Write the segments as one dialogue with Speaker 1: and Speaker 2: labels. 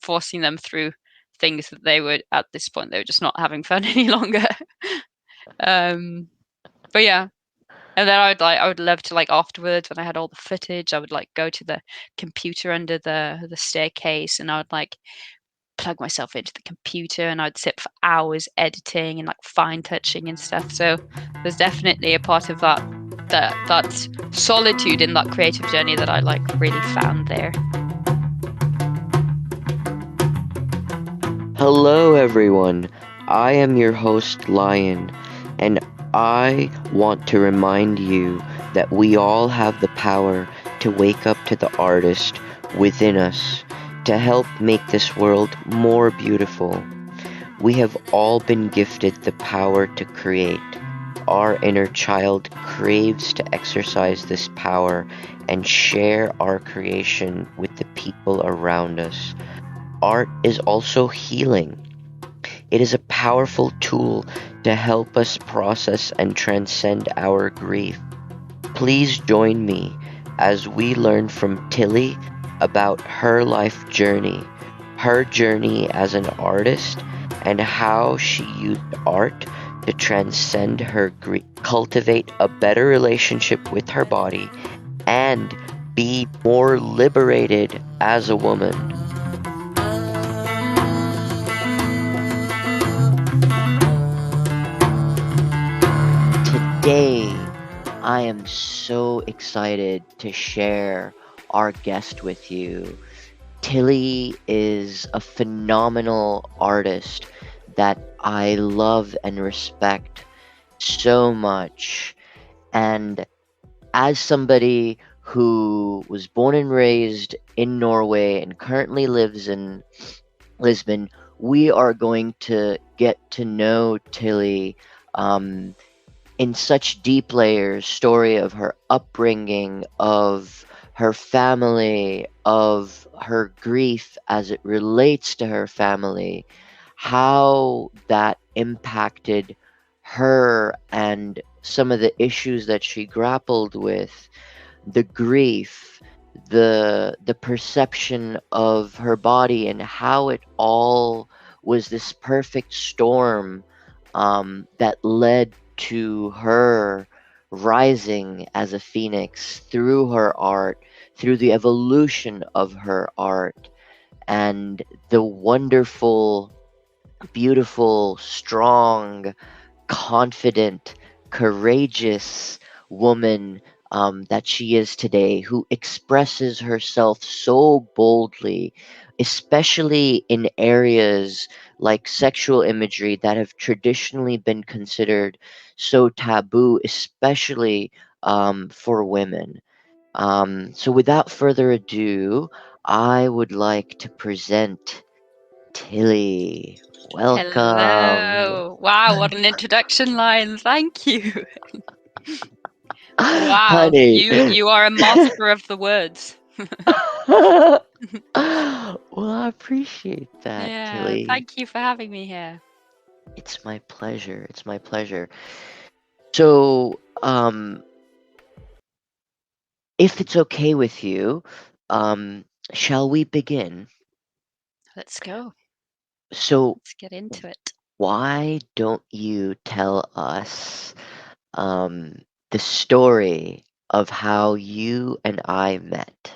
Speaker 1: forcing them through things that they were, at this point, they were just not having fun any longer. But yeah. And then I would love to, like, afterwards, when I had all the footage, I would like go to the computer under the staircase, and I would like plug myself into the computer, and I'd sit for hours editing and like fine touching and stuff. So there's definitely a part of that solitude in that creative journey that I like really found there.
Speaker 2: Hello, everyone. I am your host, Lion, and I want to remind you that we all have the power to wake up to the artist within us to help make this world more beautiful. We have all been gifted the power to create. Our inner child craves to exercise this power and share our creation with the people around us. Art is also healing. It is a powerful tool to help us process and transcend our grief. Please join me as we learn from Tilly about her life journey, her journey as an artist, and how she used art to transcend her grief, cultivate a better relationship with her body, and be more liberated as a woman. Today, I am so excited to share our guest with you. Tilly is a phenomenal artist that I love and respect so much. And as somebody who was born and raised in Norway and currently lives in Lisbon, we are going to get to know Tilly in such deep layers, story of her upbringing, of her family, of her grief as it relates to her family, how that impacted her and some of the issues that she grappled with, the grief, the perception of her body, and how it all was this perfect storm that led to her rising as a phoenix through her art, through the evolution of her art, and the wonderful, beautiful, strong, confident, courageous woman that she is today, who expresses herself so boldly, especially in areas like sexual imagery that have traditionally been considered so taboo, especially for women. So, without further ado, I would like to present Tilly. Welcome.
Speaker 1: Hello. Wow, what an introduction line. Thank you. Wow,
Speaker 2: Honey.
Speaker 1: you are a master of the words.
Speaker 2: Well, I appreciate that,
Speaker 1: Yeah,
Speaker 2: Tilly.
Speaker 1: thank you for having me here.
Speaker 2: It's my pleasure. It's my pleasure. So, if it's okay with you, shall we begin?
Speaker 1: Let's go.
Speaker 2: So,
Speaker 1: Let's get into it.
Speaker 2: why don't you tell us um, the story of how you and I met?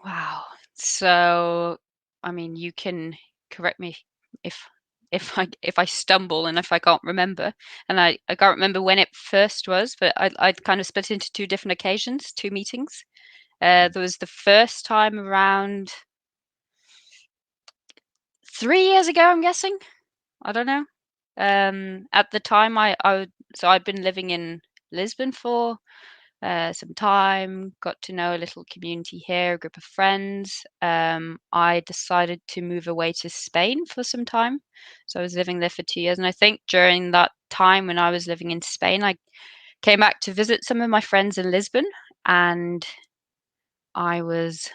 Speaker 1: Wow. So, I mean, you can correct me if if I stumble and if I can't remember. And I can't remember when it first was, but I'd kind of split into two different occasions, two meetings. There was the first time around 3 years ago, I'm guessing. I don't know. At the time, so I'd been living in Lisbon for some time, got to know a little community here, a group of friends. I decided to move away to Spain for some time. So I was living there for 2 years. And I think during that time when I was living in Spain, I came back to visit some of my friends in Lisbon, and I was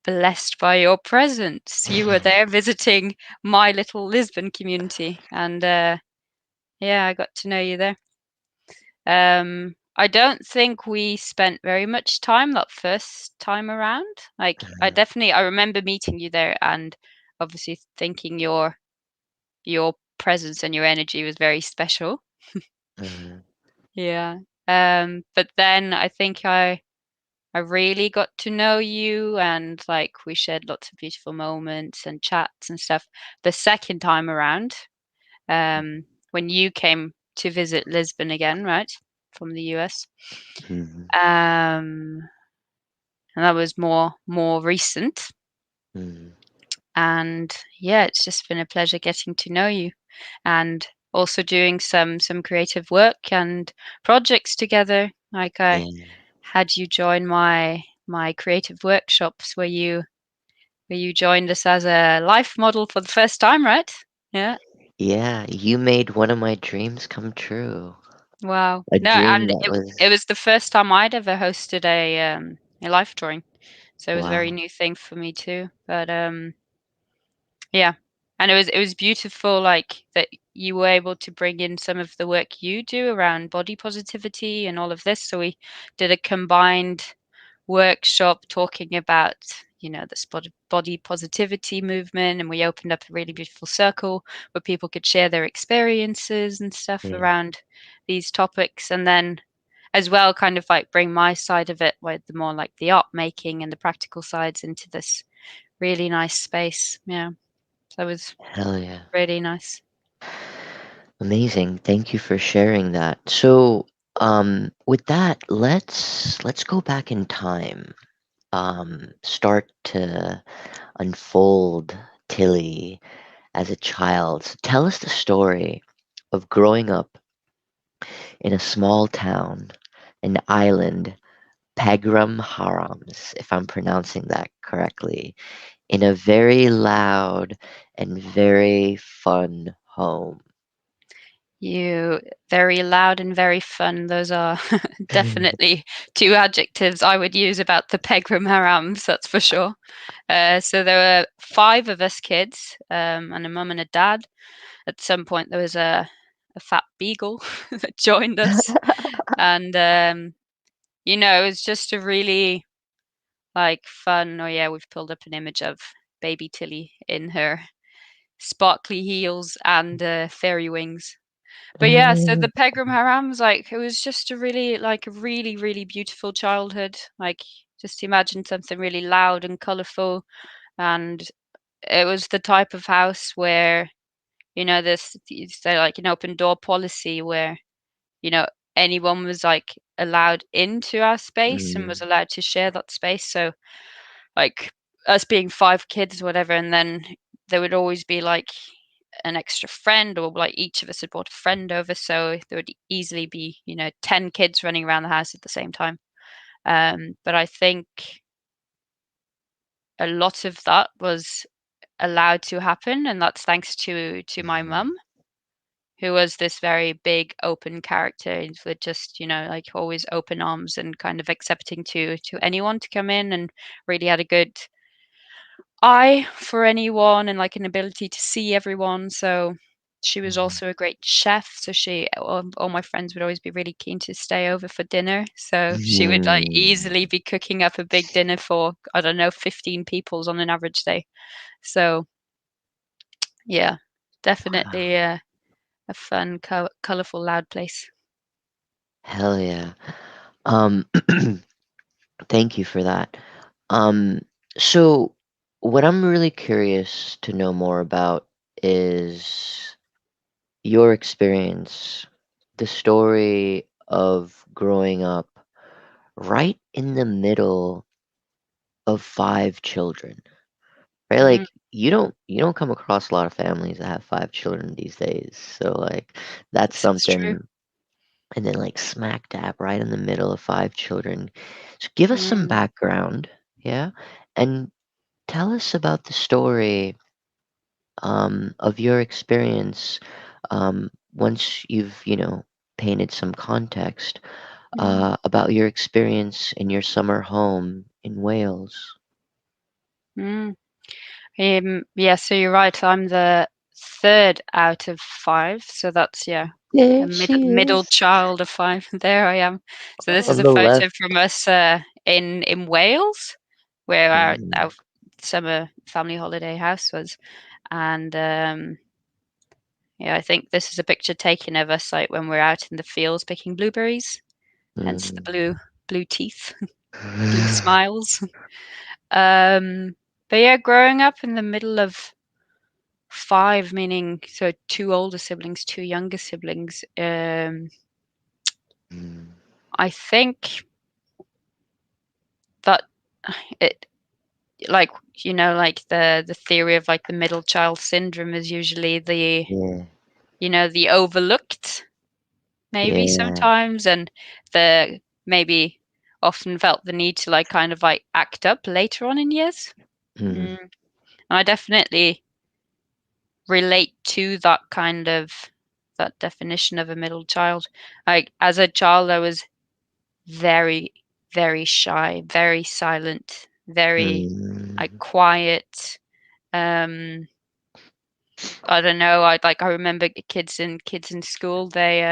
Speaker 1: blessed by your presence. You were there visiting my little Lisbon community, and yeah, I got to know you there. I don't think we spent very much time that first time around. Like, I remember meeting you there and obviously thinking your presence and your energy was very special.
Speaker 2: Mhm,
Speaker 1: Yeah. But then I think I really got to know you and like we shared lots of beautiful moments and chats and stuff the second time around, when you came to visit Lisbon again, right? From the US.
Speaker 2: mhm,
Speaker 1: Um, and that was more recent.
Speaker 2: mhm.
Speaker 1: And yeah, it's just been a pleasure getting to know you and also doing some creative work and projects together. Like I
Speaker 2: Yeah.
Speaker 1: had you join my creative workshops where you joined us as a life model for the first time, right? Yeah.
Speaker 2: Yeah, you made one of my dreams come true.
Speaker 1: Wow.
Speaker 2: A
Speaker 1: No,
Speaker 2: dream
Speaker 1: and
Speaker 2: that
Speaker 1: it
Speaker 2: was
Speaker 1: was the first time I'd ever hosted a life drawing. So it was a very
Speaker 2: wow.
Speaker 1: new thing for me too. But yeah. And it was beautiful like that you were able to bring in some of the work you do around body positivity and all of this. So we did a combined workshop talking about the body positivity movement, and we opened up a really beautiful circle where people could share their experiences and stuff
Speaker 2: Yeah.
Speaker 1: around these topics, and then as well kind of like bring my side of it with the more like the art making and the practical sides into this really nice space. Yeah, so it was
Speaker 2: Hell yeah.
Speaker 1: really nice.
Speaker 2: Amazing. Thank you for sharing that. So, with that, let's go back in time. Start to unfold Tilly as a child. So tell us the story of growing up in a small town, an island, Pegram Harams, if I'm pronouncing that correctly, in a very loud and very fun home.
Speaker 1: You Very loud and very fun. Those are definitely two adjectives I would use about the Pegram Harams, that's for sure. So there were five of us kids, and a mum and a dad. At some point, there was a fat beagle that joined us, and it was just a really like fun. Oh yeah, we've pulled up an image of baby Tilly in her sparkly heels and fairy wings. But yeah, so the Pegram Harams, like, it was just a really, really beautiful childhood. Like, just imagine something really loud and colorful. And it was the type of house where, say like an open door policy where, you know, anyone was like allowed into our space and was
Speaker 2: Mm,
Speaker 1: allowed to share that space. So like us being five kids or whatever, and then there would always be like an extra friend, or like each of us had brought a friend over, so there would easily be 10 kids running around the house at the same time. But I think a lot of that was allowed to happen, and that's thanks to my
Speaker 2: mhm,
Speaker 1: mum, who was this very big open character with just like always open arms and kind of accepting to anyone to come in, and really had a good eye for anyone and like an ability to see everyone. So she was
Speaker 2: mhm,
Speaker 1: also a great chef. So all my friends would always be really keen to stay over for dinner. So she would like
Speaker 2: mhm.
Speaker 1: easily be cooking up a big dinner for, I don't know, 15 peoples on an average day. So yeah, definitely
Speaker 2: Wow.
Speaker 1: a fun, colorful, loud place.
Speaker 2: Hell yeah. Um, thank you for that. Um, so what I'm really curious to know more about is your experience, the story of growing up right in the middle of five children. Right?
Speaker 1: Mm,
Speaker 2: Like you don't come across a lot of families that have five children these days. So like that's
Speaker 1: this is true.
Speaker 2: something, and then like smack dab right in the middle of five children. So give us some
Speaker 1: Mm,
Speaker 2: background, yeah? And tell us about the story of your experience once you've painted some context
Speaker 1: mm,
Speaker 2: about your experience in your summer home in Wales.
Speaker 1: mm. Yeah, so you're right. I'm the third out of five. So that's, yeah, a
Speaker 2: There she
Speaker 1: middle
Speaker 2: is
Speaker 1: child of five. There I am. So this is
Speaker 2: on
Speaker 1: a
Speaker 2: the
Speaker 1: photo
Speaker 2: left.
Speaker 1: from us in Wales, where
Speaker 2: Mm,
Speaker 1: our summer family holiday house was. And yeah, I think this is a picture taken of us like when we're out in the fields picking blueberries, hence the
Speaker 2: mm.
Speaker 1: blue teeth, blue smiles. Um, but yeah, growing up in the middle of five, meaning so two older siblings, two younger siblings.
Speaker 2: Mm,
Speaker 1: I think that it, like, like the theory of like the middle child syndrome is usually the,
Speaker 2: yeah,
Speaker 1: the overlooked maybe
Speaker 2: yeah.
Speaker 1: sometimes, and the maybe often felt the need to like kind of like act up later on in years.
Speaker 2: Mm,
Speaker 1: And I definitely relate to that kind of that definition of a middle child. Like as a child, I was very, very shy, very silent, very like
Speaker 2: mm,
Speaker 1: quiet. Um, I don't know. I remember kids in school. They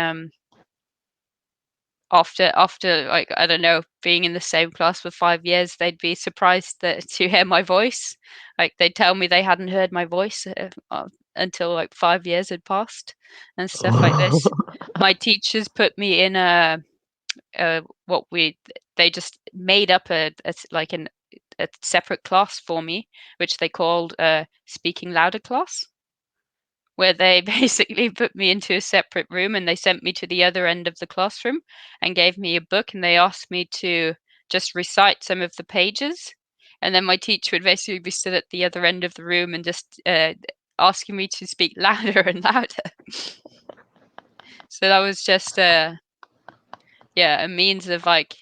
Speaker 1: after like I don't know, being in the same class for 5 years, they'd be surprised to hear my voice. Like they'd tell me they hadn't heard my voice until like 5 years had passed and stuff like this. My teachers put me in what we they just made up like a separate class for me, which they called speaking louder class, where they basically put me into a separate room and they sent me to the other end of the classroom and gave me a book and they asked me to just recite some of the pages. And then my teacher would basically be stood at the other end of the room and just asking me to speak louder and louder. So that was just yeah, a means of like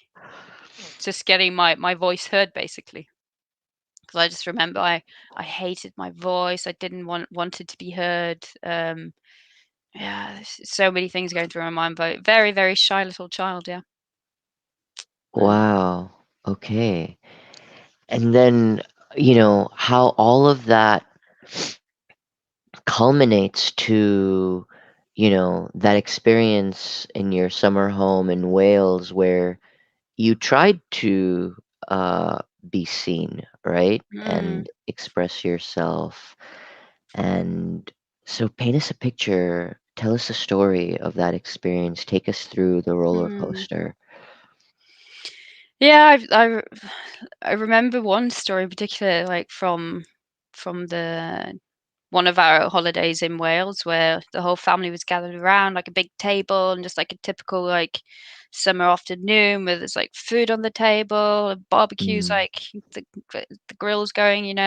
Speaker 1: just getting my voice heard basically. Because I just remember I hated my voice. I didn't want it to be heard. Yeah, there's so many things going through my mind, but very, very shy little child, yeah. Um,
Speaker 2: wow. Okay. And then, how all of that culminates to, that experience in your summer home in Wales where you tried to uh, be seen, right?
Speaker 1: mm,
Speaker 2: And express yourself. And so paint us a picture, tell us a story of that experience, take us through the roller
Speaker 1: mm.
Speaker 2: coaster.
Speaker 1: Yeah, I remember one story in particular, like from the one of our holidays in Wales, where the whole family was gathered around like a big table and just like a typical like summer afternoon where there's like food on the table, and barbecues,
Speaker 2: Mm,
Speaker 1: like the grill's going,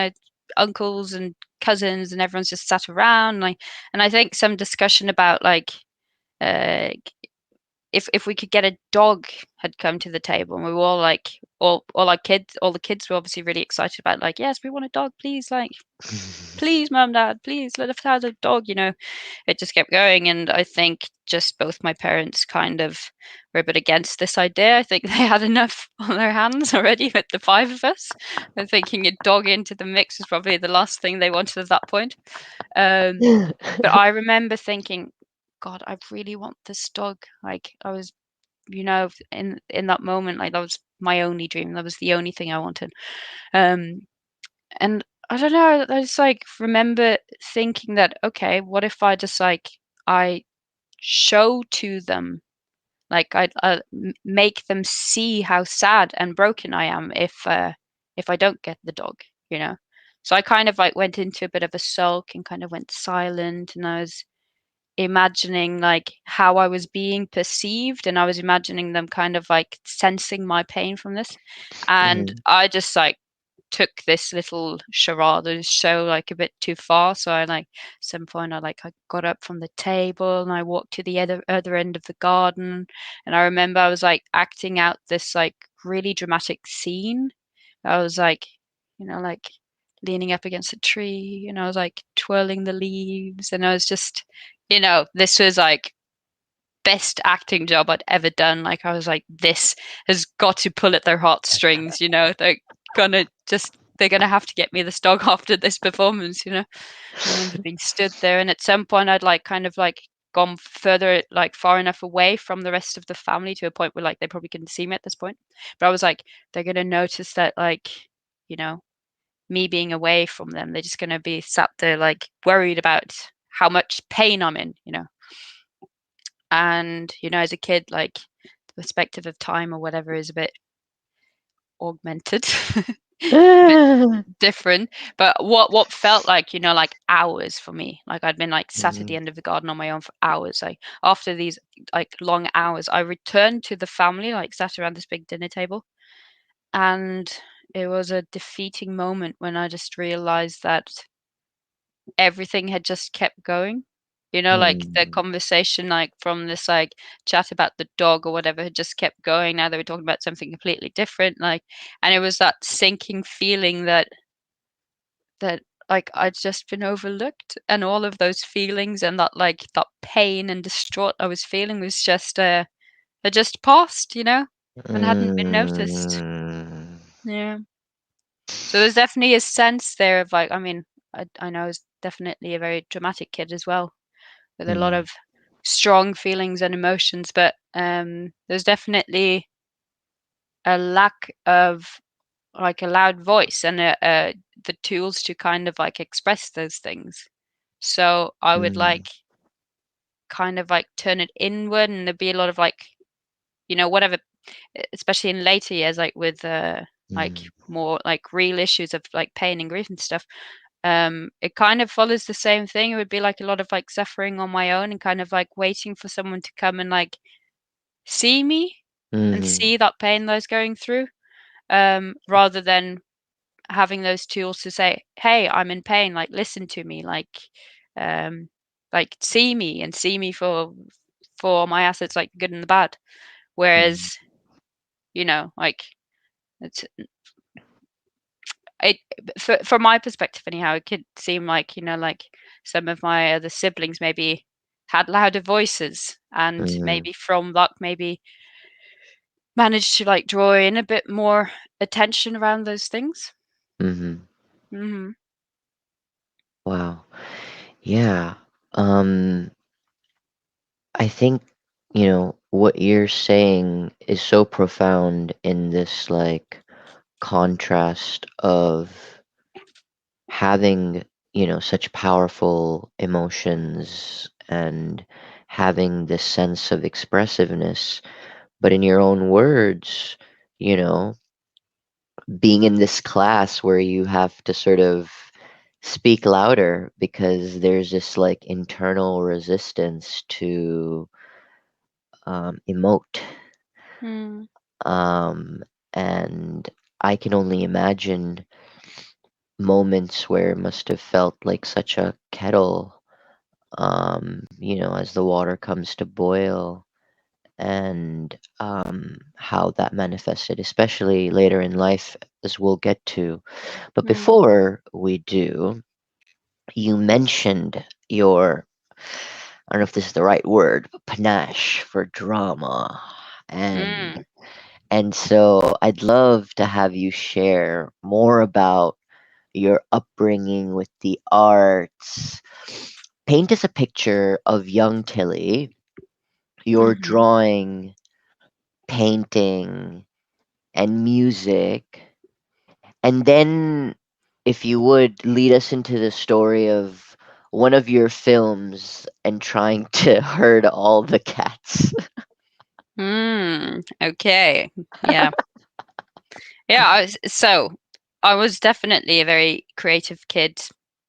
Speaker 1: uncles and cousins and everyone's just sat around, like, and I think some discussion about like uh if we could get a dog had come to the table, and we were all like all the kids were obviously really excited about like, yes, we want a dog, please, like, please, mom, dad, please let us have a dog, it just kept going. And I think just both my parents kind of were a bit against this idea. I think they had enough on their hands already with the five of us. And thinking a dog into the mix was probably the last thing they wanted at that point. Um, but I remember thinking, God, I really want this dog. Like I was, in that moment, like that was my only dream. That was the only thing I wanted. Um, and I don't know, I just like remember thinking that, okay, what if I just like I show to them, like make them see how sad and broken I am if I don't get the dog, you know. So I kind of like went into a bit of a sulk and kind of went silent, and I was imagining like how I was being perceived, and I was imagining them kind of like sensing my pain from this. And
Speaker 2: mm,
Speaker 1: I just like took this little charade show like a bit too far. So I like some point I got up from the table and I walked to the other end of the garden. And I remember I was like acting out this like really dramatic scene. I was like, like leaning up against a tree, and I was like twirling the leaves, and I was just, this was like best acting job I'd ever done. Like I was like, this has got to pull at their heartstrings, they're gonna just they're gonna have to get me this dog after this performance, you know. I remember being stood there, and at some point I'd like kind of like gone further, like far enough away from the rest of the family to a point where like they probably couldn't see me at this point. But I was like, they're gonna notice that like, you know, me being away from them, they're just gonna be sat there like worried about how much pain I'm in, you know. And, you know, as a kid, like the perspective of time or whatever is a bit augmented. A bit different. But what felt like, you know, like hours for me. Like I'd been like sat at the
Speaker 2: Mm,
Speaker 1: end of the garden on my own for hours. Like after these like long hours, I returned to the family, like sat around this big dinner table. And it was a defeating moment when I just realized that everything had just kept going. You know, like the
Speaker 2: mm,
Speaker 1: conversation, like from this like chat about the dog or whatever, had just kept going. Now they were talking about something completely different. Like, and it was that sinking feeling that like I'd just been overlooked, and all of those feelings and that like that pain and distraught I was feeling was just had just passed, you know, and hadn't been noticed.
Speaker 2: mm,
Speaker 1: Yeah. So there's definitely a sense there of like, I mean, I know I was definitely a very dramatic kid as well, with a lot
Speaker 2: mm,
Speaker 1: of strong feelings and emotions, but there's definitely a lack of like a loud voice and the tools to kind of like express those things. So I would
Speaker 2: mm,
Speaker 1: like kind of like turn it inward, and there'd be a lot of like, you know, whatever, especially in later years, like with like
Speaker 2: mm,
Speaker 1: more like real issues of like pain and grief and stuff. It kind of follows the same thing. It would be like a lot of like suffering on my own and kind of like waiting for someone to come and like see me and
Speaker 2: mm,
Speaker 1: see that pain that I was going through, rather than having those tools to say, "Hey, I'm in pain. Like, listen to me. Um, like see me for my assets, like good and the bad."
Speaker 2: mm,
Speaker 1: Whereas, you know, like it's it from my perspective anyhow, it could seem like, you know, like some of my other siblings maybe had louder voices, and
Speaker 2: mm,
Speaker 1: maybe from that maybe managed to like draw in a bit more attention around those things.
Speaker 2: mhm.
Speaker 1: Hmm.
Speaker 2: Wow. Yeah. Um, I think, what you're saying is so profound in this like contrast of having, such powerful emotions and having this sense of expressiveness, but in your own words, you know, being in this class where you have to sort of speak louder because there's this like internal resistance to emote.
Speaker 1: Mm,
Speaker 2: Um, and I can only imagine moments where it must have felt like such a kettle, as the water comes to boil, and how that manifested, especially later in life, as we'll get to. But
Speaker 1: mm,
Speaker 2: before we do, you mentioned your, I don't know if this is the right word, but panache for drama. And
Speaker 1: mm,
Speaker 2: and so I'd love to have you share more about your upbringing with the arts. Paint us a picture of young Tilly. You're
Speaker 1: mhm.
Speaker 2: drawing, painting, and music. And then, if you would, lead us into the story of one of your films and trying to herd all the cats.
Speaker 1: Okay. Yeah. Yeah, I was definitely a very creative kid.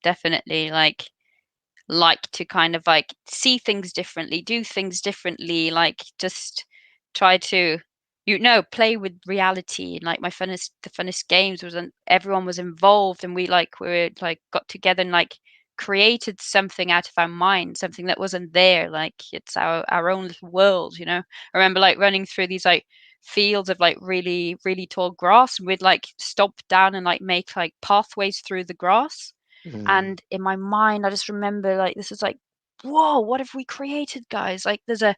Speaker 1: Definitely like to kind of like see things differently, do things differently, like just try to, you know, play with reality. And like the funnest games was when everyone was involved, and we were like got together and like created something out of our mind, something that wasn't there. Like it's our own little world, you know. I remember like running through these like fields of like really really tall grass, and we'd like stop down and like make like pathways through the grass.
Speaker 2: Mm,
Speaker 1: And in my mind, I just remember like this is like, whoa, what have we created, guys? Like there's a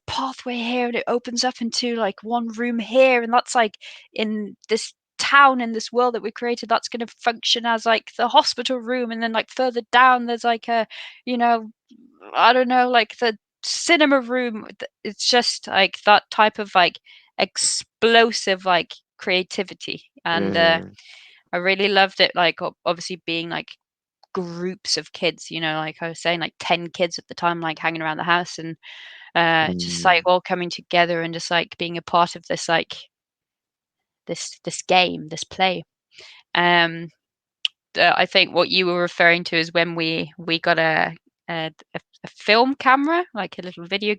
Speaker 1: pathway here, and it opens up into like one room here, and that's like in this town in this world that we created that's going to function as like the hospital room, and then like further down there's like a, you know, I don't know, like the cinema room. It's just like that type of like explosive like creativity, and
Speaker 2: Mm,
Speaker 1: I really loved it. Like obviously being like groups of kids, you know, like I was saying, like 10 kids at the time, like hanging around the house, and just like
Speaker 2: mm,
Speaker 1: all coming together and just like being a part of this like this game, this play. Um, I think what you were referring to is when we got a film camera, like a little video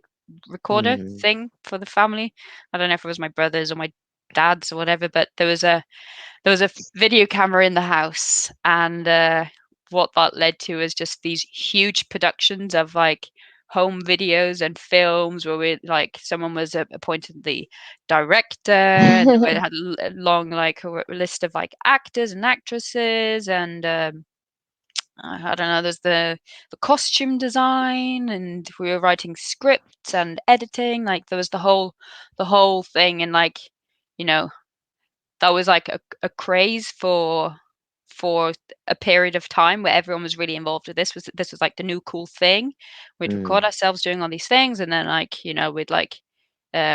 Speaker 1: recorder
Speaker 2: mm,
Speaker 1: thing for the family. I don't know if it was my brother's or my dad's or whatever, but there was a video camera in the house, and what that led to is just these huge productions of like home videos and films where we like someone was appointed the director, and we had a long like a list of like actors and actresses, and I don't know, there's the costume design, and we were writing scripts and editing, like there was the whole thing, and like, you know, that was like a craze for a period of time where everyone was really involved with this was like the new cool thing. We'd record
Speaker 2: mm,
Speaker 1: ourselves doing all these things, and then like, you know, we'd like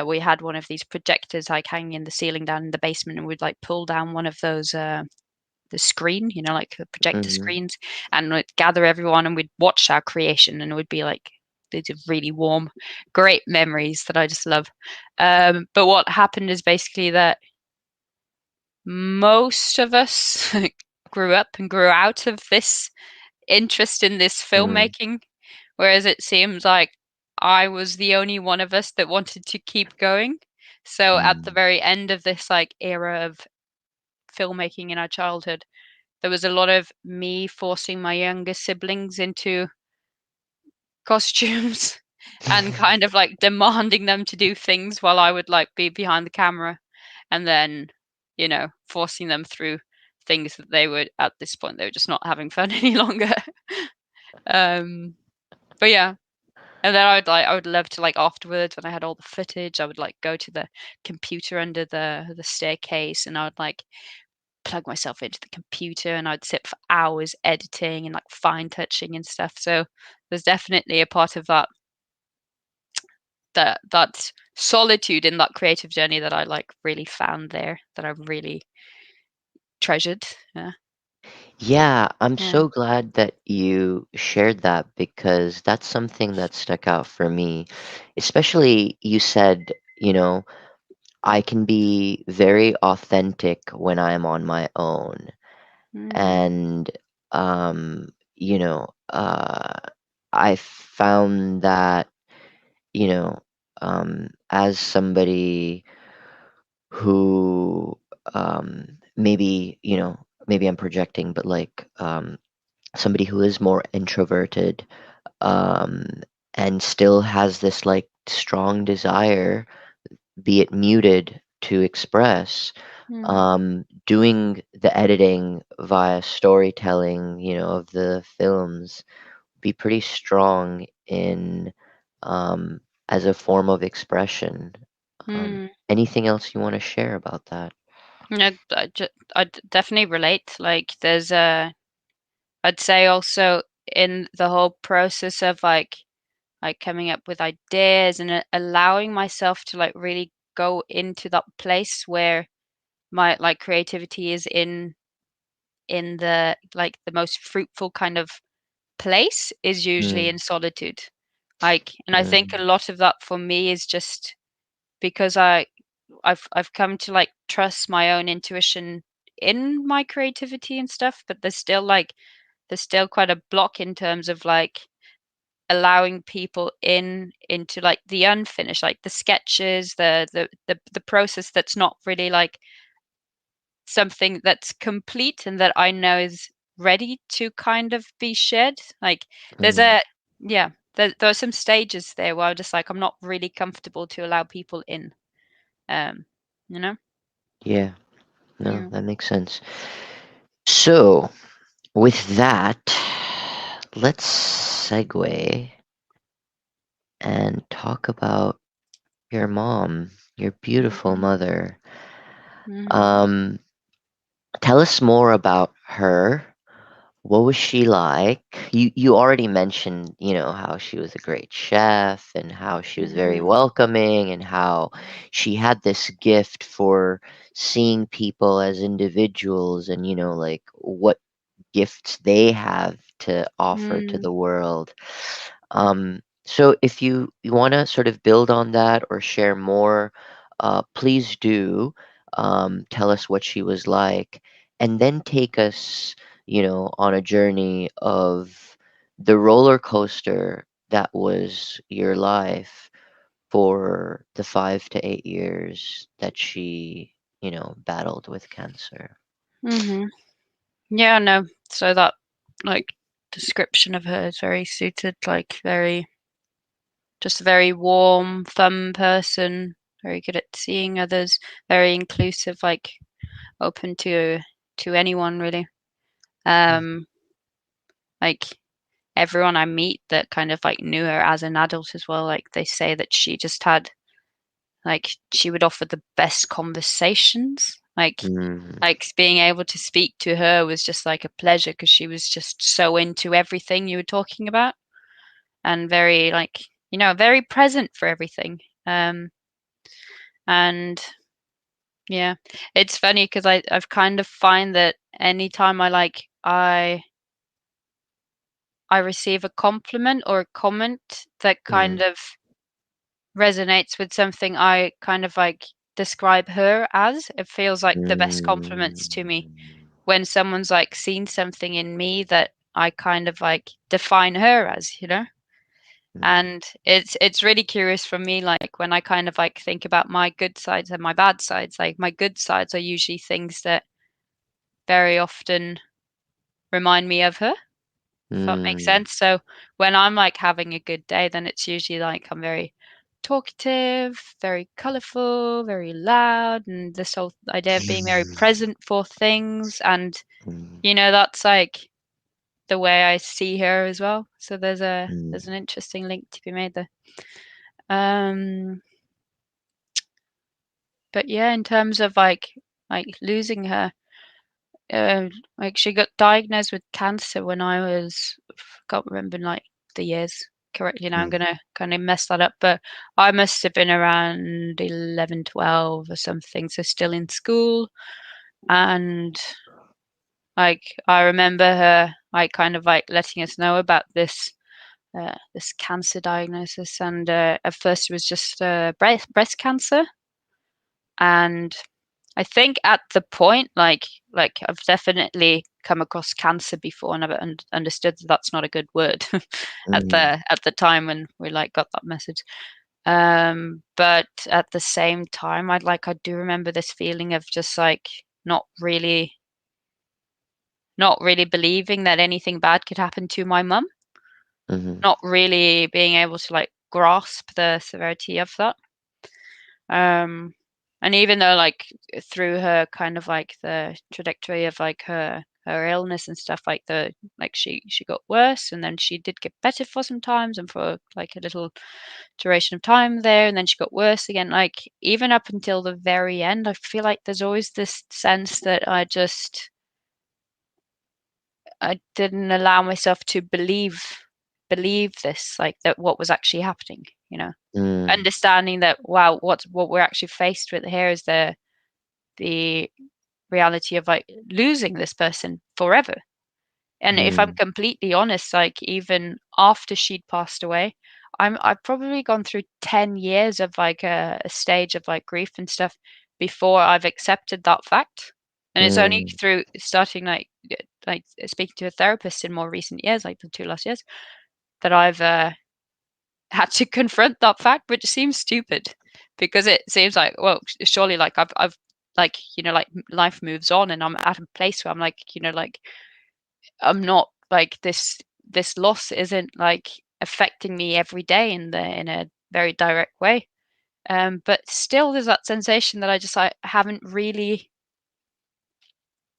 Speaker 1: we had one of these projectors like hanging in the ceiling down in the basement, and we'd like pull down one of those the screen, you know, like the projector
Speaker 2: mm.
Speaker 1: screens, and we'd gather everyone and we'd watch our creation, and it would be like these are really warm, great memories that I just love. But what happened is basically that most of us grew up and grew out of this interest in this
Speaker 2: Mm,
Speaker 1: filmmaking, whereas it seems like I was the only one of us that wanted to keep going. So at the
Speaker 2: mm.
Speaker 1: very end of this like era of filmmaking in our childhood, there was a lot of me forcing my younger siblings into costumes and kind of like demanding them to do things while I would like be behind the camera, and then, you know, forcing them through things that they would at this point they were just not having fun any longer. um but yeah, and then I would love to like afterwards when I had all the footage, I would like go to the computer under the staircase, and I would like plug myself into the computer, and I'd sit for hours editing and like fine touching and stuff. So there's definitely a part of that solitude in that creative journey that I like really found there, that I really treasured. Yeah.
Speaker 2: Yeah, I'm
Speaker 1: Yeah.
Speaker 2: so glad that you shared that because that's something that stuck out for me. Especially you said, I can be very authentic when I'm on my own.
Speaker 1: Mm,
Speaker 2: And, um, you know, uh, I found that, you know, as somebody who, maybe I'm projecting, but like, somebody who is more introverted, um, and still has this like strong desire, be it muted, to express,
Speaker 1: mm,
Speaker 2: doing the editing via storytelling, of the films, be pretty strong in, um, as a form of expression.
Speaker 1: mm.
Speaker 2: Anything else you want to share about that?
Speaker 1: No, definitely relate. Like there's I'd say also in the whole process of like coming up with ideas and allowing myself to like really go into that place where my like creativity is in the like the most fruitful kind of place is usually
Speaker 2: Mm,
Speaker 1: in solitude. Like, and I think a
Speaker 2: mm,
Speaker 1: lot of that for me is just because I've come to like trust my own intuition in my creativity and stuff, but there's still quite a block in terms of like allowing people into like the unfinished, like the sketches, the process that's not really like something that's complete and that I know is ready to kind of be shared. Like there's
Speaker 2: mm.
Speaker 1: yeah, there are some stages there where I'm just like I'm not really comfortable to allow people in. Um, you know?
Speaker 2: Yeah, no,
Speaker 1: Yeah.
Speaker 2: that makes sense. So, with that, let's segue and talk about your mom, your beautiful
Speaker 1: Mhm.
Speaker 2: mother.
Speaker 1: Mhm.
Speaker 2: Um, Tell us more about her. What was she like? You already mentioned, how she was a great chef and how she was very
Speaker 1: Mhm.
Speaker 2: welcoming and how she had this gift for seeing people as individuals and, like what gifts they have to offer to
Speaker 1: Mm.
Speaker 2: the world. So if you want to sort of build on that or share more, please do. Tell us what she was like, and then take us, on a journey of the roller coaster that was your life for the 5 to 8 years that she, battled with cancer.
Speaker 1: Mhm. Yeah, no. So that like description of her is very suited, like very just a very warm, fun person, very good at seeing others, very inclusive, like open to anyone really. Um, like everyone I meet that kind of like knew her as an adult as well, like they say that she just had like she would offer the best conversations.
Speaker 2: Mm,
Speaker 1: Like being able to speak to her was just like a pleasure because she was just so into everything you were talking about and very like very present for everything. And yeah, it's funny because I've kind of find that anytime I receive a compliment or a comment that kind
Speaker 2: mm,
Speaker 1: of resonates with something I kind of like describe her as, it feels like the best
Speaker 2: mm,
Speaker 1: compliments to me when someone's like seen something in me that I kind of like define her as.
Speaker 2: mm,
Speaker 1: And it's really curious for me, like when I kind of like think about my good sides and my bad sides, like my good sides are usually things that very often remind me of her, if that makes
Speaker 2: mm,
Speaker 1: sense. So when I'm like having a good day, then it's usually like I'm very talkative, very colorful, very loud, and this whole idea of being very present for things. And,
Speaker 2: mm,
Speaker 1: that's like the way I see her as well. So there's
Speaker 2: mm,
Speaker 1: an interesting link to be made there. Um, but yeah, in terms of like losing her, uh, like she got diagnosed with cancer when I was, I can't remember like the years correctly now. I'm
Speaker 2: mm,
Speaker 1: gonna kind of mess that up, but I must have been around 11, 12 or something, so still in school. And like I remember her like kind of like letting us know about this cancer diagnosis, and at first it was just breast cancer. And I think at the point, like I've definitely come across cancer before, and I've understood that that's not a good word
Speaker 2: mm,
Speaker 1: at the time when we like got that message. But at the same time, I do remember this feeling of just like not really not really believing that anything bad could happen to my mum,
Speaker 2: mhm,
Speaker 1: not really being able to like grasp the severity of that. Um, and even though like through her kind of like the trajectory of like her illness and stuff, like she got worse and then she did get better for some times and for like a little duration of time there, and then she got worse again. Like even up until the very end, I feel like there's always this sense that I didn't allow myself to believe this, like that what was actually happening,
Speaker 2: mm,
Speaker 1: understanding that wow, what we're actually faced with here is the reality of like losing this person forever. And if I'm
Speaker 2: mm,
Speaker 1: completely honest, like even after she'd passed away, I've probably gone through 10 years of like a stage of like grief and stuff before I've accepted that fact. And it's only
Speaker 2: mm,
Speaker 1: through starting like speaking to a therapist in more recent years, like the 2 last years, that I've had to confront that fact, which seems stupid because it seems like, well, surely like I've like, like life moves on and I'm at a place where I'm like, like I'm not like this loss isn't like affecting me every day in a very direct way. But still there's that sensation that I haven't really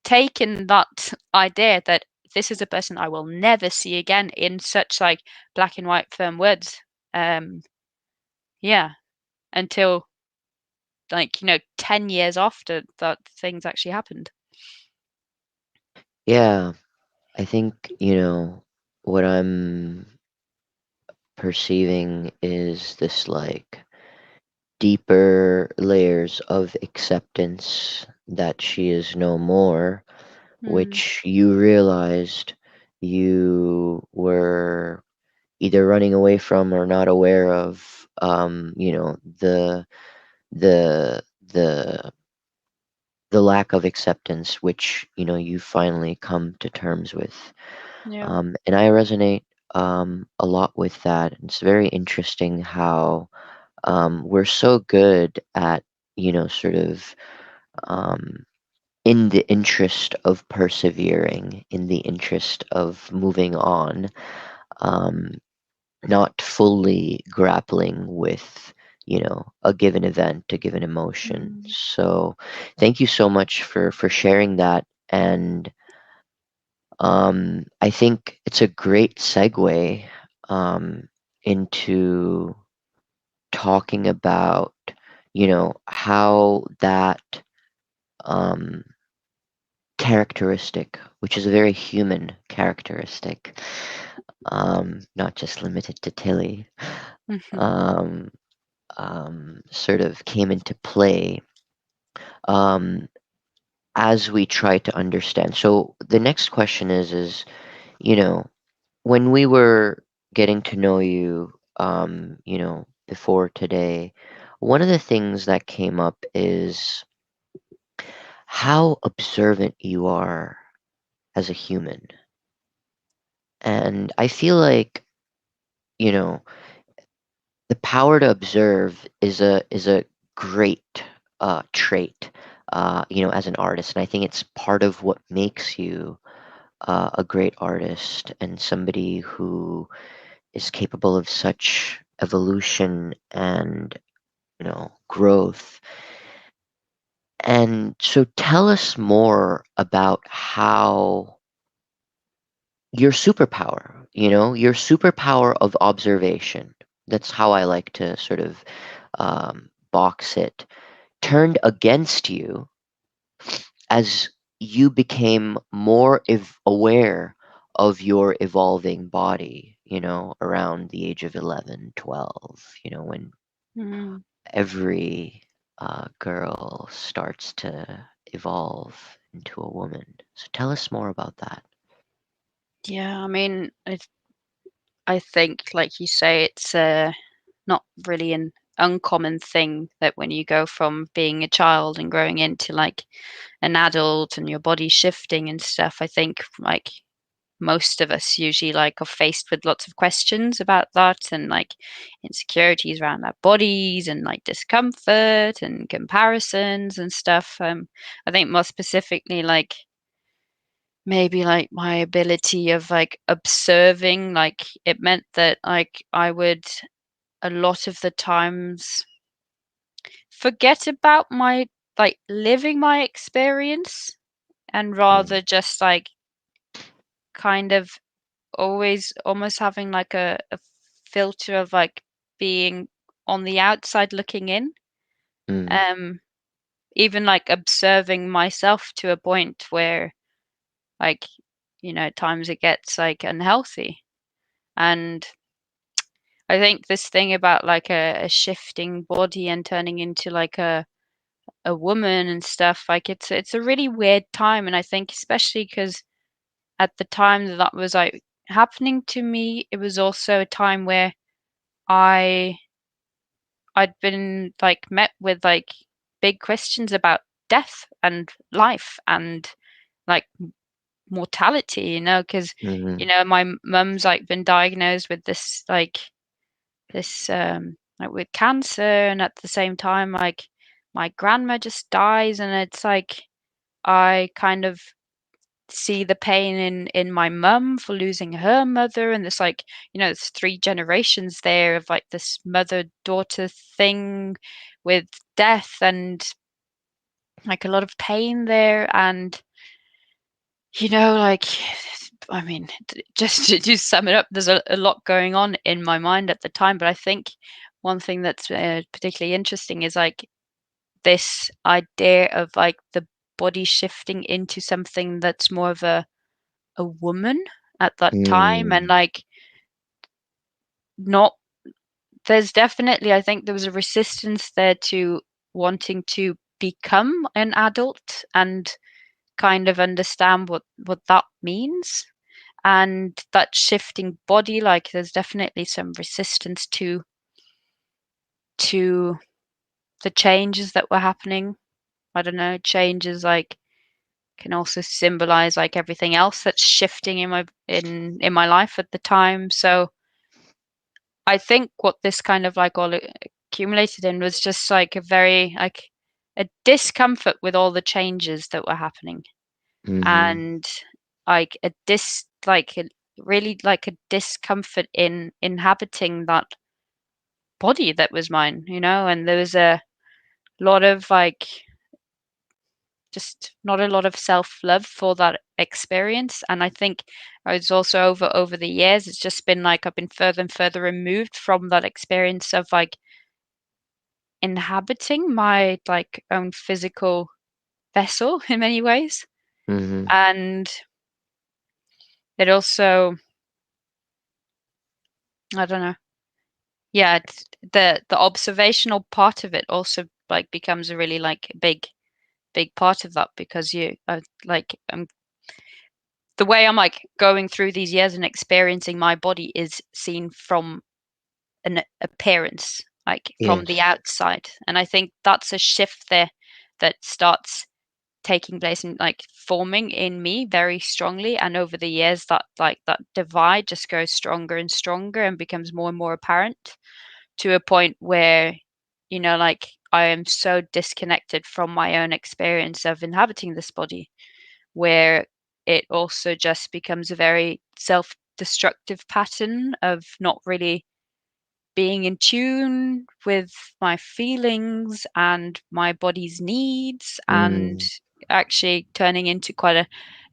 Speaker 1: taken that idea that this is a person I will never see again in such like black and white firm words. Yeah, until like 10 years after that things actually happened.
Speaker 2: Yeah, I think, what I'm perceiving is this like deeper layers of acceptance that she is no more,
Speaker 1: Mm,
Speaker 2: which you realized you were either running away from or not aware of. The the the lack of acceptance, which you finally come to terms with.
Speaker 1: yeah.
Speaker 2: And I resonate a lot with that. It's very interesting how we're so good at sort of um, in the interest of persevering, in the interest of moving on, um, not fully grappling with a given event, a given emotion.
Speaker 1: Mm,
Speaker 2: So thank you so much for sharing that. And I think it's a great segue um, into talking about how that um, characteristic, which is a very human characteristic, not just limited to Tilly,
Speaker 1: mhm,
Speaker 2: um, sort of came into play um, as we try to understand. So the next question is you know, when we were getting to know you, before today, one of the things that came up is how observant you are as a human. And I feel like, you know, the power to observe is a great trait, as an artist. And I think it's part of what makes you a great artist and somebody who is capable of such evolution and growth. And so tell us more about how your superpower, your superpower of observation, that's how I like to sort of box it, turned against you as you became more aware of your evolving body, around the age of 11, 12, when
Speaker 1: mm.
Speaker 2: every girl starts to evolve into a woman. So tell us more about that.
Speaker 1: Yeah, I mean, I think, like you say, it's not really an uncommon thing that when you go from being a child and growing into like an adult and your body shifting and stuff, I think like most of us usually like are faced with lots of questions about that and like insecurities around our bodies and like discomfort and comparisons and stuff. I think more specifically like maybe like my ability of like observing, like it meant that like I would a lot of the times forget about my like living my experience and
Speaker 2: Mm,
Speaker 1: rather just like kind of always almost having like a filter of like being on the outside looking in.
Speaker 2: mm,
Speaker 1: Um, even like observing myself to a point where like, at times it gets like unhealthy. And I think this thing about like a shifting body and turning into like a woman and stuff, like it's a really weird time. And I think especially because at the time that that was like happening to me, it was also a time where I I'd been like met with like big questions about death and life and like mortality, because
Speaker 2: mm,
Speaker 1: my mum's like been diagnosed with this like with cancer, and at the same time like my grandma just dies, and it's like I kind of see the pain in my mum for losing her mother, and this like there's three generations there of like this mother daughter thing with death and like a lot of pain there. And like I mean, just to sum it up, there's a lot going on in my mind at the time, but I think one thing that's particularly interesting is like this idea of like the body shifting into something that's more of a woman at that time, and
Speaker 2: Mm.
Speaker 1: like not there's definitely, I think there was a resistance there to wanting to become an adult and kind of understand what that means, and that shifting body, like there's definitely some resistance to the changes that were happening. I don't know, changes like can also symbolize like everything else that's shifting in my life at the time. So I think what this kind of like all accumulated in was just like a very like a discomfort with all the changes that were happening,
Speaker 2: Mhm.
Speaker 1: and like a like a really like a discomfort in inhabiting that body that was mine, you know, and there was a lot of like just not a lot of self-love for that experience. And I think I was also over the years, it's just been like I've been further and further removed from that experience of like inhabiting my like own physical vessel in many ways.
Speaker 2: Mhm.
Speaker 1: And it also, I don't know, yeah, it's the observational part of it also like becomes a really like big part of that, because you like the way I'm like going through these years and experiencing my body is seen from an appearance, like from the
Speaker 2: Yes.
Speaker 1: outside. And I think that's a shift there that starts taking place and like forming in me very strongly. And over the years, that like that divide just goes stronger and stronger and becomes more and more apparent, to a point where, you know, like I am so disconnected from my own experience of inhabiting this body, where it also just becomes a very self-destructive pattern of not really being in tune with my feelings and my body's needs, and
Speaker 2: Mm.
Speaker 1: actually turning into quite a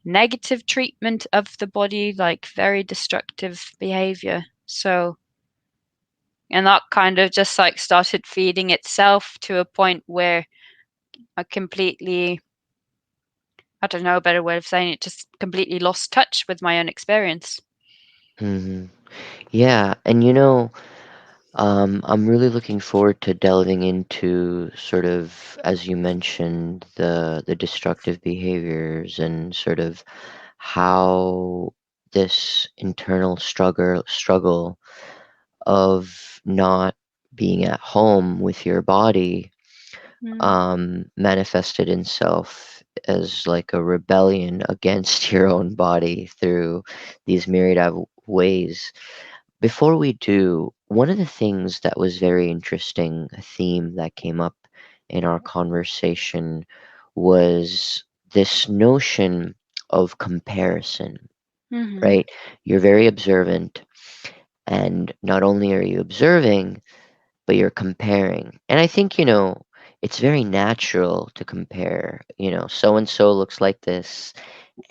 Speaker 1: negative treatment of the body, like very destructive behavior. So, and that kind of just like started feeding itself to a point where I completely, I don't know a better way of saying it, just completely lost touch with my own experience.
Speaker 2: Mhm. Yeah, and I'm really looking forward to delving into sort of, as you mentioned, the destructive behaviors and sort of how this internal struggle of not being at home with your body
Speaker 1: Mm,
Speaker 2: manifested itself as like a rebellion against your own body through these myriad of ways. Before we do, one of the things that was very interesting, a theme that came up in our conversation was this notion of comparison,
Speaker 1: mhm,
Speaker 2: right? You're very observant, and not only are you observing, but you're comparing. And I think, it's very natural to compare, so and so looks like this,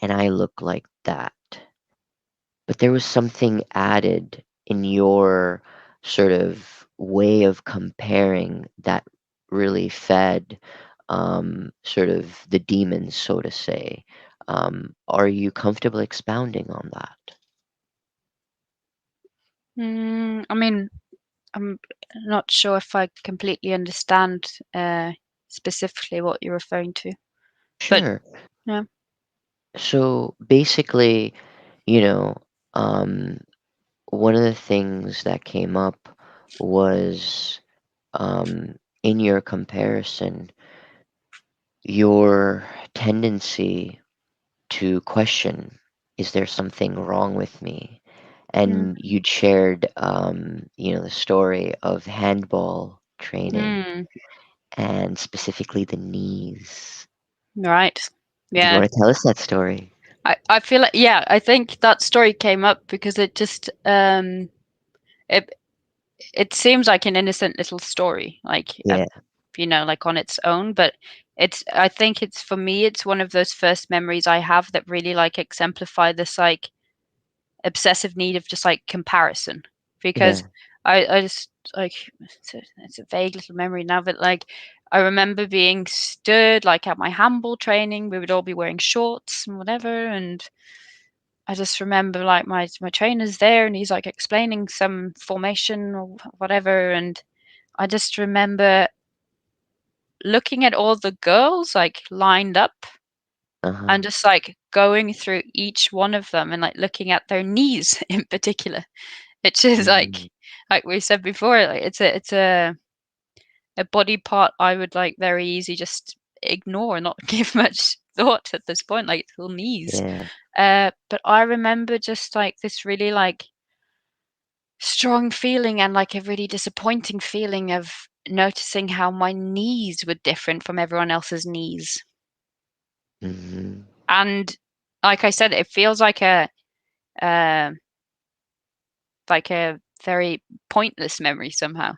Speaker 2: and I look like that. But there was something added in your sort of way of comparing that really fed sort of the demons, so to say. Are you comfortable expounding on that?
Speaker 1: I mean, I'm not sure if I completely understand specifically what you're referring to, but
Speaker 2: Sure.
Speaker 1: yeah.
Speaker 2: So basically, you know, um, one of the things that came up was in your comparison, your tendency to question, is there something wrong with me?
Speaker 1: Mm,
Speaker 2: And you'd shared, the story of handball training
Speaker 1: mm,
Speaker 2: and specifically the knees.
Speaker 1: right.
Speaker 2: Do you
Speaker 1: Yeah.
Speaker 2: want to tell us that story?
Speaker 1: I feel like, yeah, I think that story came up because it just it it seems like an innocent little story, like
Speaker 2: Yeah,
Speaker 1: you know, like on its own, but it's, I think it's, for me, it's one of those first memories I have that really like exemplify this like obsessive need of just like comparison, because
Speaker 2: yeah.
Speaker 1: I just like it's a vague little memory now, but like I remember being stood like at my handball training. We would all be wearing shorts and whatever, and I just remember like my trainer's there and he's like explaining some formation or whatever, and I just remember looking at all the girls like lined up
Speaker 2: Uh-huh.
Speaker 1: and just like going through each one of them and like looking at their knees in particular, which is
Speaker 2: Mm,
Speaker 1: like we said before, like it's a body part I would like very easy just ignore, not give much thought at this point, like little knees.
Speaker 2: yeah.
Speaker 1: But I remember just like this really like strong feeling and like a really disappointing feeling of noticing how my knees were different from everyone else's knees.
Speaker 2: Hmm.
Speaker 1: And like I said, it feels uh, like a very pointless memory somehow.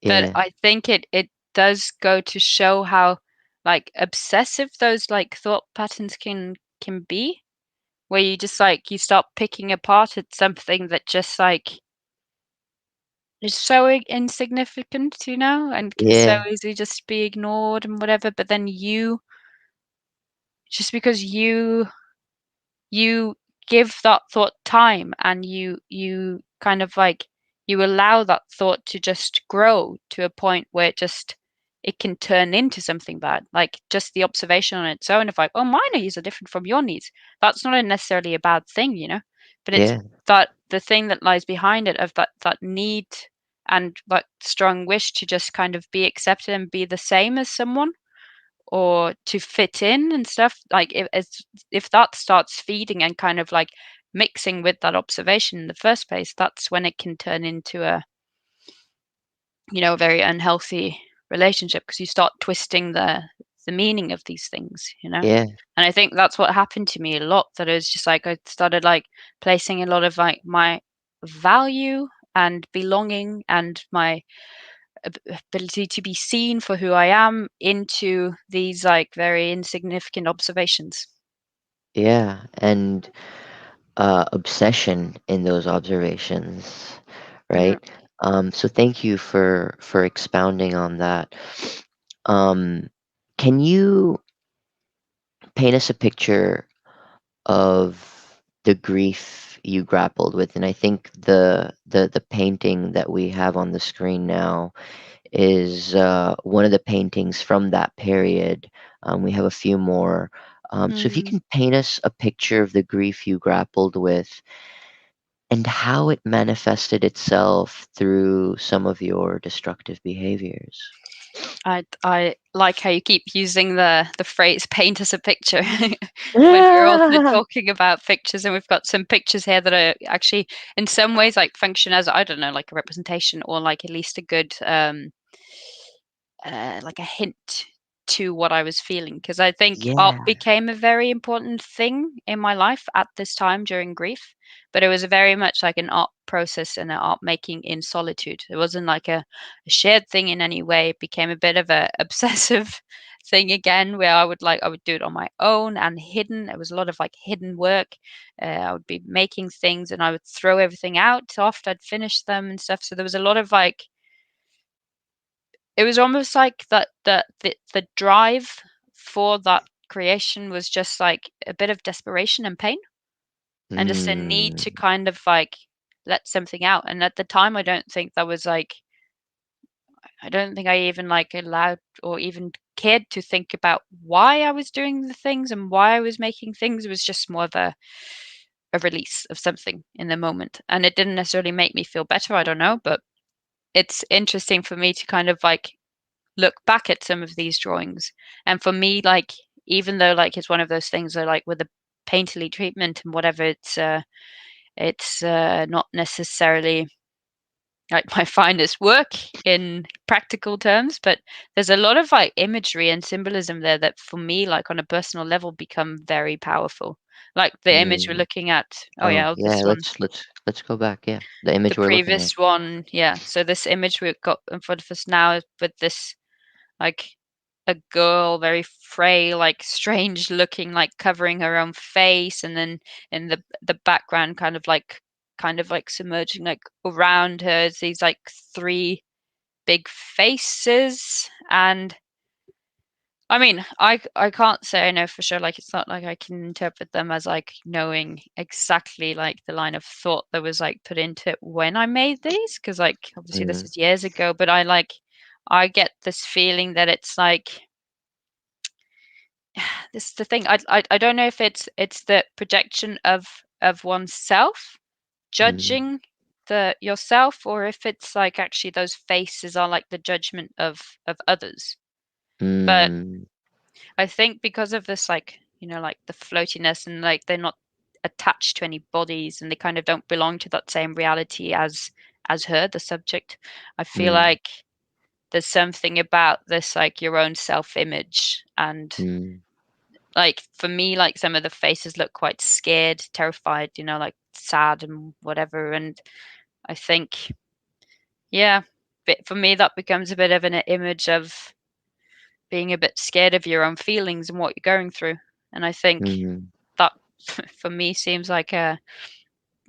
Speaker 1: But
Speaker 2: Yeah.
Speaker 1: I think it does go to show how like obsessive those like thought patterns can be, where you just like you start picking apart at something that just like is so insignificant, and can so
Speaker 2: Yeah.
Speaker 1: easily just be ignored and whatever. But then just because you give that thought time and you kind of like you allow that thought to just grow to a point where it can turn into something bad, like just the observation on its own of like, oh, my needs are different from your needs. That's not necessarily a bad thing, but it's
Speaker 2: Yeah.
Speaker 1: that the thing that lies behind it of that need and that strong wish to just kind of be accepted and be the same as someone or to fit in and stuff, like if that starts feeding and kind of like mixing with that observation in the first place, that's when it can turn into a very unhealthy relationship because you start twisting the meaning of these things.
Speaker 2: Yeah.
Speaker 1: And I think that's what happened to me a lot, that it was just like I started like placing a lot of like my value and belonging and my ability to be seen for who I am into these like very insignificant observations.
Speaker 2: Yeah. And obsession in those observations,
Speaker 1: Yeah.
Speaker 2: right? So thank you for expounding on that. Um, can you paint us a picture of the grief you grappled with? And I think the painting that we have on the screen now is one of the paintings from that period. We have a few more. So if you
Speaker 1: Mm.
Speaker 2: can paint us a picture of the grief you grappled with and how it manifested itself through some of your destructive behaviors.
Speaker 1: I like how you keep using the phrase "paint us a picture" when we're also
Speaker 2: Ah,
Speaker 1: talking about pictures, and we've got some pictures here that are actually in some ways like function as, I don't know, like a representation or like at least a good like a hint to what I was feeling, because I think art
Speaker 2: yeah,
Speaker 1: became a very important thing in my life at this time during grief. But it was very much like an art process and an art making in solitude. It wasn't like a shared thing in any way. It became a bit of a obsessive thing again, where I would do it on my own and hidden. It was a lot of like hidden work. I would be making things and I would throw everything out after I'd finished them and stuff. So there was a lot of like it was almost like that the drive for that creation was just like a bit of desperation and pain and just a need to
Speaker 2: mm,
Speaker 1: kind of like let something out. And at the time, I don't think I even like allowed or even cared to think about why I was doing the things and why I was making things. It was just more of a release of something in the moment. And it didn't necessarily make me feel better. I don't know, but it's interesting for me to kind of like look back at some of these drawings. And for me, like, even though like it's one of those things where like with the painterly treatment and whatever, it's not necessarily like my finest work in practical terms, but there's a lot of like imagery and symbolism there that for me, like on a personal level, become very powerful. Like the image we're
Speaker 2: mm.
Speaker 1: looking at. Oh
Speaker 2: Oh
Speaker 1: yeah,
Speaker 2: yeah,
Speaker 1: this one.
Speaker 2: let's go back. Yeah, the
Speaker 1: The
Speaker 2: image we're looking at.
Speaker 1: previous one, yeah. So this image we've got in front of us now is with this like a girl, very frail, like strange looking, like covering her own face, and then in the background, kind of like submerging like around her is these like three big faces, and I mean, I can't say I know for sure. Like, it's not like I can interpret them as like knowing exactly like the line of thought that was like put into it when I made these, because like obviously this
Speaker 2: Mm,
Speaker 1: is years ago. But I get this feeling that it's like this is the thing. I don't know if it's the projection of oneself
Speaker 2: mm,
Speaker 1: judging the yourself, or if it's like actually those faces are like the judgment of others. But
Speaker 2: mm,
Speaker 1: I think because of this, like, like the floatiness, and like they're not attached to any bodies, and they kind of don't belong to that same reality as her, the subject. I feel
Speaker 2: mm,
Speaker 1: like there's something about this, like your own self-image, and
Speaker 2: mm,
Speaker 1: like for me, like some of the faces look quite scared, terrified, like sad and whatever. And I think, yeah, but for me that becomes a bit of an image of being a bit scared of your own feelings and what you're going through. And I think
Speaker 2: mm.
Speaker 1: that for me seems like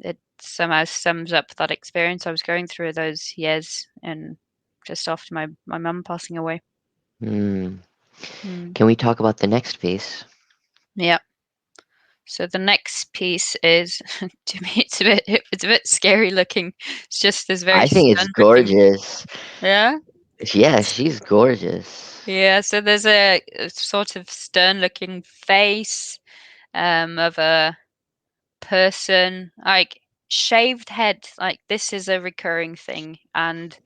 Speaker 1: it somehow sums up that experience I was going through those years, and just after my mum passing away.
Speaker 2: Mm.
Speaker 1: Mm.
Speaker 2: Can we talk about the next piece?
Speaker 1: Yeah. So the next piece is to me it's a bit scary looking. It's just this very
Speaker 2: I think it's
Speaker 1: stunned looking.
Speaker 2: gorgeous.
Speaker 1: Yeah.
Speaker 2: Yeah, she's gorgeous.
Speaker 1: Yeah, so there's a sort of stern looking face of a person, like shaved head. Like this is a recurring thing, and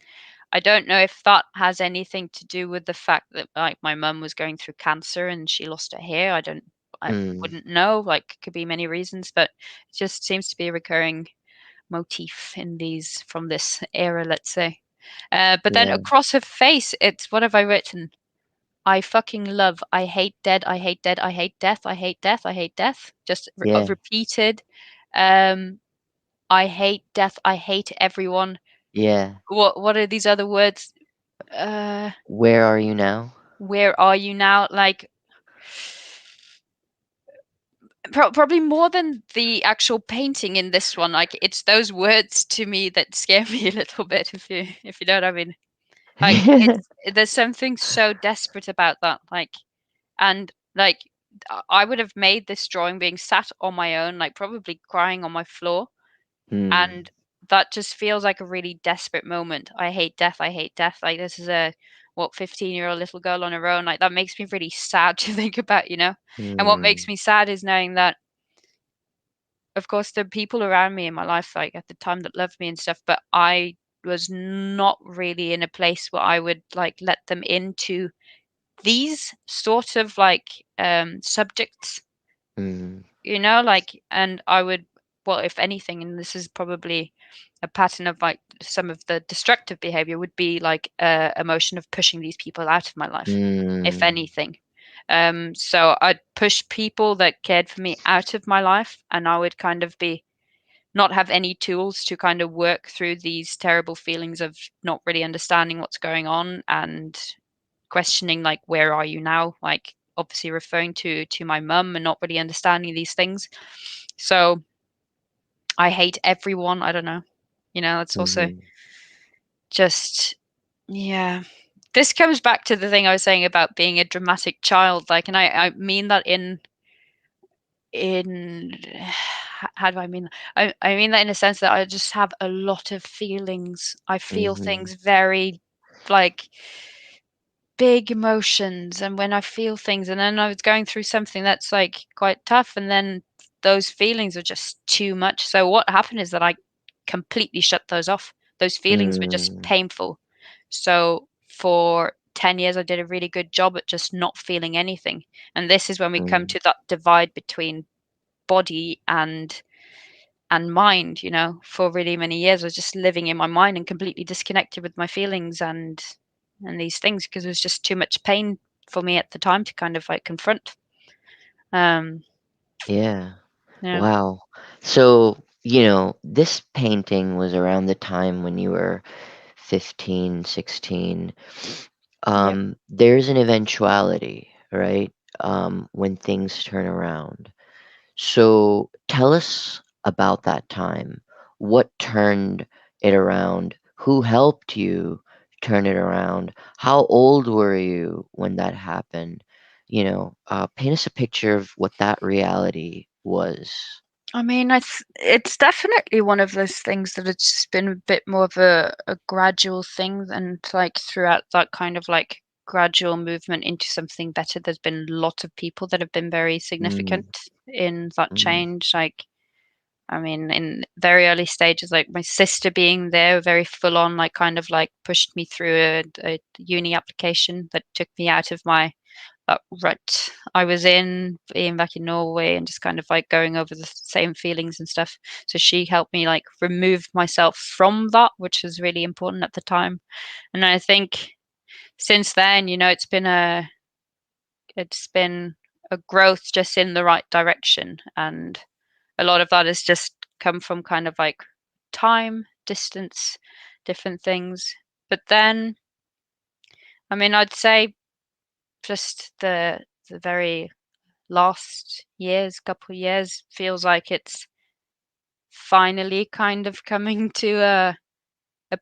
Speaker 1: I don't know if that has anything to do with the fact that like my mum was going through cancer and she lost her hair. I
Speaker 2: Mm,
Speaker 1: wouldn't know. Like could be many reasons, but it just seems to be a recurring motif in these from this era, let's say. But then
Speaker 2: yeah,
Speaker 1: across her face, it's what have I written? I fucking love. I hate dead. I hate dead. I hate death. I hate death. I hate death. Just
Speaker 2: yeah,
Speaker 1: repeated. Um, I hate death. I hate everyone.
Speaker 2: yeah.
Speaker 1: What are these other words? Uh,
Speaker 2: Where are you now?
Speaker 1: where are you now? Like probably more than the actual painting in this one. Like it's those words to me that scare me a little bit. If you know what I mean. Like there's something so desperate about that. Like and like I would have made this drawing being sat on my own, like probably crying on my floor,
Speaker 2: Mm,
Speaker 1: and that just feels like a really desperate moment. I hate death. I hate death. Like this is a what 15-year-old little girl on her own. Like that makes me really sad to think about. And what makes
Speaker 2: mm,
Speaker 1: me sad is knowing that, of course, there are people around me in my life, like at the time, that loved me and stuff, but I was not really in a place where I would like let them into these sort of like subjects,
Speaker 2: mm,
Speaker 1: like, and I would, well, if anything, and this is probably a pattern of like some of the destructive behavior, would be like a emotion of pushing these people out of my life, if
Speaker 2: mm,
Speaker 1: anything. So I'd push people that cared for me out of my life, and I would kind of be not have any tools to kind of work through these terrible feelings of not really understanding what's going on, and questioning like where are you now, like obviously referring to my mum and not really understanding these things. So I hate everyone. I don't know, it's also
Speaker 2: mhm,
Speaker 1: just, yeah, this comes back to the thing I was saying about being a dramatic child, like, and I mean that in how do I mean I mean that in a sense that I just have a lot of feelings. I feel
Speaker 2: mhm,
Speaker 1: things very like big emotions, and when I feel things, and then I was going through something that's like quite tough, and then those feelings are just too much. So what happened is that I completely shut those off. Those feelings were just
Speaker 2: mm,
Speaker 1: painful. So for 10 years I did a really good job at just not feeling anything. And this is when we come
Speaker 2: mm,
Speaker 1: to that divide between body and mind, for really many years I was just living in my mind and completely disconnected with my feelings and these things, because it was just too much pain for me at the time to kind of like confront. um
Speaker 2: yeah.
Speaker 1: yeah.
Speaker 2: Wow. So, this painting was around the time when you were 15, 16.
Speaker 1: Yep.
Speaker 2: There's an eventuality, right? When things turn around. So tell us about that time. What turned it around? Who helped you turn it around? How old were you when that happened? paint us a picture of what that reality was.
Speaker 1: I mean, it's definitely one of those things that it's just been a bit more of a gradual thing, and like throughout that kind of like gradual movement into something better, there's been a lot of people that have been very significant
Speaker 2: Mm,
Speaker 1: in that
Speaker 2: mm,
Speaker 1: change. Like, I mean, in very early stages, like my sister being there, very full on, like kind of like pushed me through a uni application that took me out of my that rut I was in, being back in Norway and just kind of like going over the same feelings and stuff. So she helped me like remove myself from that, which was really important at the time. And I think since then, it's been a growth just in the right direction. And a lot of that has just come from kind of like time, distance, different things. But then, I mean, I'd say just the very last couple of years, feels like it's finally kind of coming to a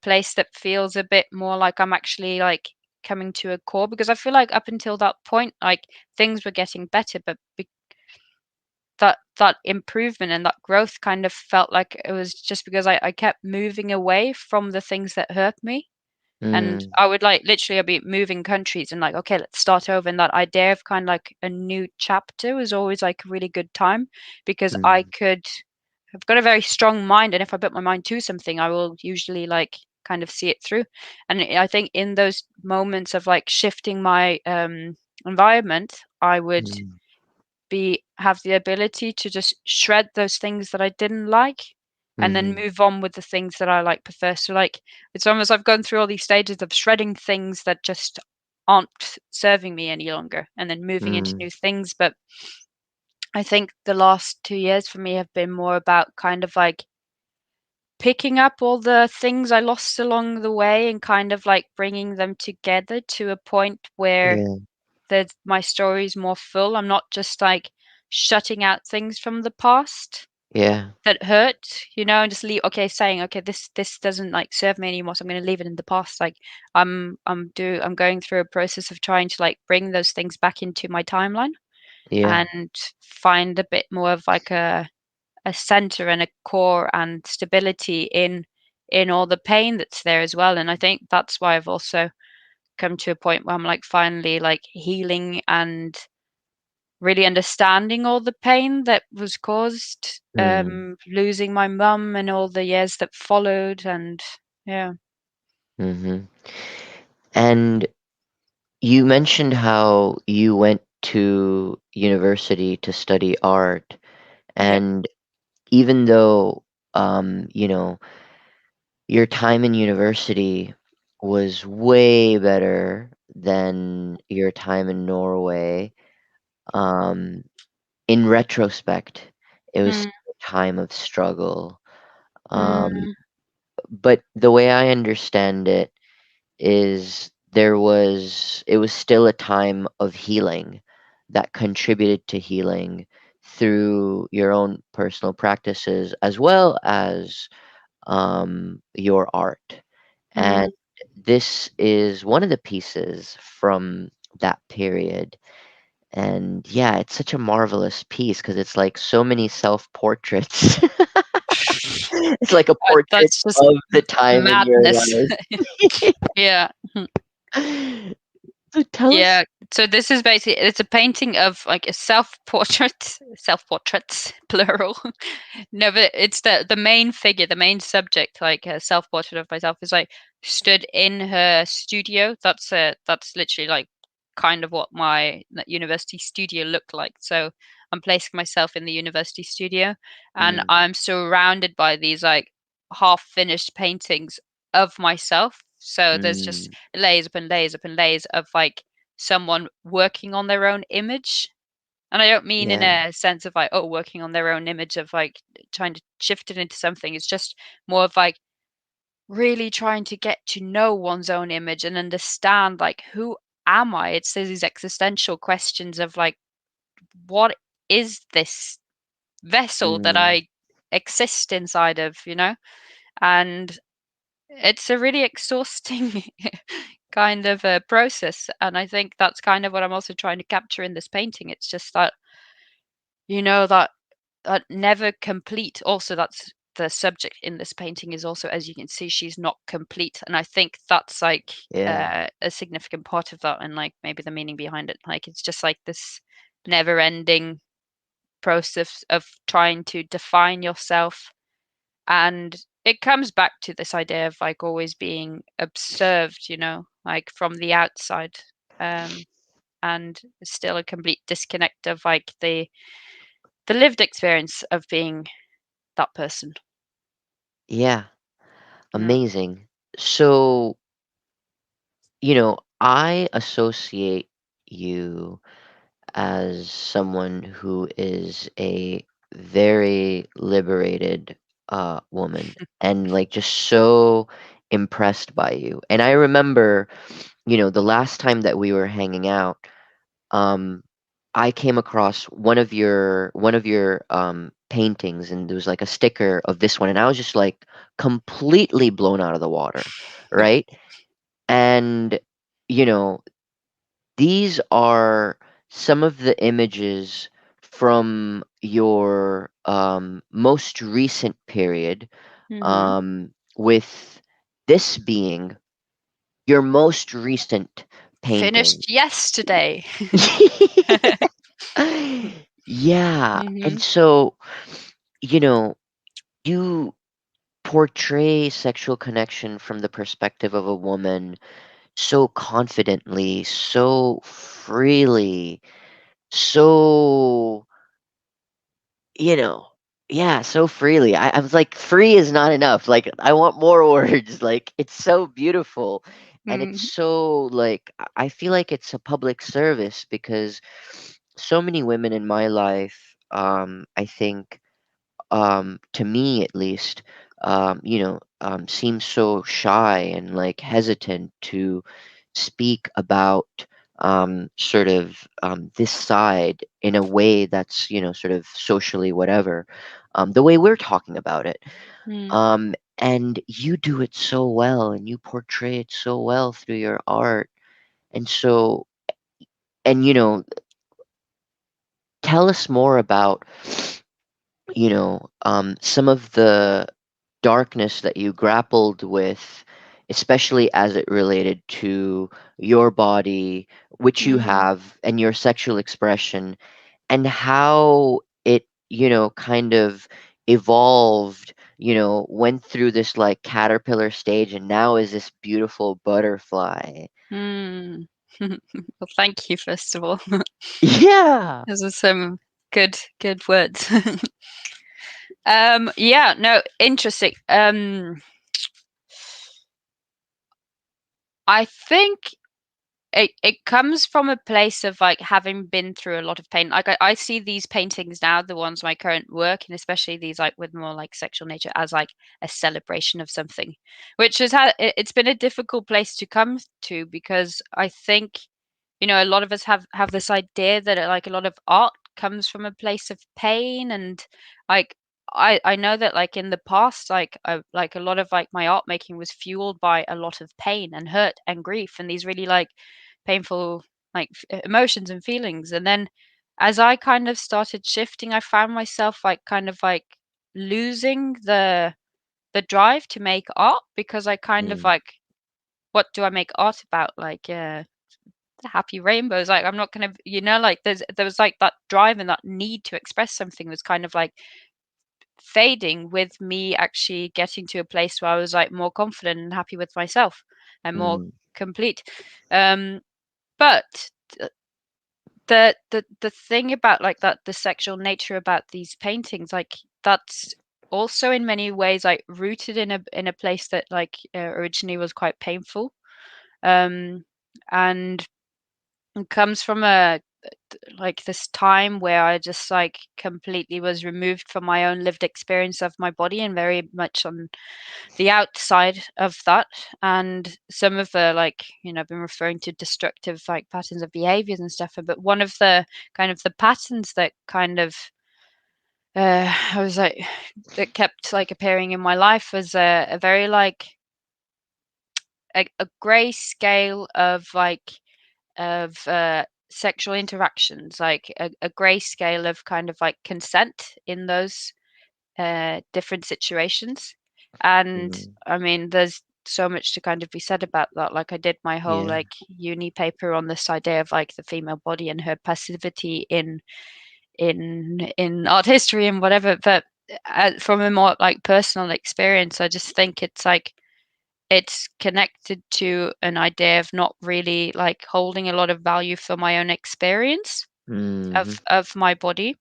Speaker 1: place that feels a bit more like I'm actually like coming to a core, because I feel like up until that point, like things were getting better, but that improvement and that growth kind of felt like it was just because I kept moving away from the things that hurt me. And
Speaker 2: mm,
Speaker 1: I would like literally I'd be moving countries and like, okay, let's start over. And that idea of kind of like a new chapter was always like a really good time, because
Speaker 2: mm,
Speaker 1: I've got a very strong mind. And if I put my mind to something, I will usually like kind of see it through. And I think in those moments of like shifting my environment, I would
Speaker 2: mm,
Speaker 1: be have the ability to just shred those things that I didn't like and then
Speaker 2: mhm,
Speaker 1: move on with the things that I like prefer. So like it's almost I've gone through all these stages of shredding things that just aren't serving me any longer and then moving into
Speaker 2: mm,
Speaker 1: new things. But I think the last 2 years for me have been more about kind of like picking up all the things I lost along the way and kind of like bringing them together to a point where
Speaker 2: yeah,
Speaker 1: my story is more full. I'm not just like shutting out things from the past
Speaker 2: yeah,
Speaker 1: that hurt, and just saying, okay, this doesn't like serve me anymore, so I'm going to leave it in the past. Like I'm going through a process of trying to like bring those things back into my timeline
Speaker 2: yeah,
Speaker 1: and find a bit more of like a center and a core and stability in all the pain that's there as well. And I think that's why I've also come to a point where I'm like finally like healing and really understanding all the pain that was caused,
Speaker 2: mm,
Speaker 1: losing my mum and all the years that followed. And yeah.
Speaker 2: mhm. And you mentioned how you went to university to study art,
Speaker 1: Yep.
Speaker 2: and even though, um, you know, your time in university was way better than your time in Norway, um, in retrospect, it was
Speaker 1: Mm,
Speaker 2: still a time of struggle. Um,
Speaker 1: mm,
Speaker 2: but the way I understand it is it was still a time of healing that contributed to healing through your own personal practices as well as your art. And
Speaker 1: mm.
Speaker 2: this is one of the pieces from that period. And yeah, it's such a marvelous piece because it's like so many self portraits. It's like a portrait
Speaker 1: That's just
Speaker 2: of the time in your
Speaker 1: madness.
Speaker 2: life.
Speaker 1: Yeah.
Speaker 2: So tell us.
Speaker 1: Yeah. So this is basically it's a painting of like a self-portrait, self-portraits plural. No, but it's the main figure, the main subject, like a self-portrait of myself, is like stood in her studio. That's literally like kind of what my university studio looked like. So I'm placing myself in the university studio, and
Speaker 2: Mm,
Speaker 1: I'm surrounded by these like half-finished paintings of myself. So there's just
Speaker 2: mm,
Speaker 1: layers upon layers upon layers of like someone working on their own image. And I don't mean in
Speaker 2: yeah.
Speaker 1: a sense of like, oh, working on their own image of like trying to shift it into something. It's just more of like really trying to get to know one's own image and understand like who am I? It's these existential questions of like, what is this vessel that
Speaker 2: Mm,
Speaker 1: I exist inside of, And it's a really exhausting kind of a process. And I think that's kind of what I'm also trying to capture in this painting. It's just that, that never complete. Also, that's the subject in this painting is also, as you can see, she's not complete. And I think that's like
Speaker 2: Yeah.
Speaker 1: a significant part of that, and like maybe the meaning behind it. Like it's just like this never ending process of trying to define yourself. And it comes back to this idea of like always being observed, like from the outside. Um, and still a complete disconnect of like the lived experience of being that person.
Speaker 2: Yeah.
Speaker 1: Yeah.
Speaker 2: Amazing. So, I associate you as someone who is a very liberated woman and like just so impressed by you. And I remember, the last time that we were hanging out, um, I came across one of your paintings, and there was like a sticker of this one, and I was just like completely blown out of the water, right? And you know, these are some of the images from your most recent period,
Speaker 1: Mhm.
Speaker 2: with this being your most recent painting.
Speaker 1: Finished yesterday.
Speaker 2: Yeah. And
Speaker 1: Mhm.
Speaker 2: so, you know, you portray sexual connection from the perspective of a woman so confidently, so freely, so, you know, yeah, so freely. I was like, free is not enough. Like, I want more words. Like, it's so beautiful. And it's
Speaker 1: Mhm.
Speaker 2: so, like, I feel like it's a public service because so many women in my life, I think, to me at least, seem so shy and like hesitant to speak about sort of this side in a way that's, sort of socially whatever, the way we're talking about it.
Speaker 1: Mm.
Speaker 2: And you do it so well and you portray it so well through your art. And so, and tell us more about some of the darkness that you grappled with, especially as it related to your body, which you
Speaker 1: Mm.
Speaker 2: have, and your sexual expression, and how it, kind of evolved, went through this like caterpillar stage and now is this beautiful butterfly.
Speaker 1: Mm. Well, thank you, first of all.
Speaker 2: Yeah.
Speaker 1: Those are some good words. Yeah, no, interesting. I think it comes from a place of like having been through a lot of pain. Like I see these paintings now, the ones my current work, and especially these like with more like sexual nature, as like a celebration of something, which has it's been a difficult place to come to, because I think a lot of us have this idea that like a lot of art comes from a place of pain. And like I know that like in the past, like a lot of like my art making was fueled by a lot of pain and hurt and grief and these really like painful like emotions and feelings. And then as I kind of started shifting, I found myself like kind of like losing the drive to make art, because I kind of
Speaker 2: Mm,
Speaker 1: like, what do I make art about? Like the happy rainbows. Like I'm not gonna, like there was like that drive and that need to express something was kind of like fading with me actually getting to a place where I was like more confident and happy with myself and more
Speaker 2: mm,
Speaker 1: complete. Um, but the thing about like that, the sexual nature about these paintings, like that's also in many ways like rooted in a place that like originally was quite painful. Um, and it comes from a like this time where I just like completely was removed from my own lived experience of my body and very much on the outside of that. And some of the like, I've been referring to destructive like patterns of behaviors and stuff, but one of the kind of the patterns that kind of I was like that kept like appearing in my life was a very like a gray scale of like of sexual interactions, like a gray scale of kind of like consent in those different situations. And
Speaker 2: Mm.
Speaker 1: I mean, there's so much to kind of be said about that. Like I did my whole
Speaker 2: Yeah.
Speaker 1: like uni paper on this idea of like the female body and her passivity in art history and whatever. But from a more like personal experience, I just think it's like it's connected to an idea of not really like holding a lot of value for my own experience
Speaker 2: Mm-hmm.
Speaker 1: of my body,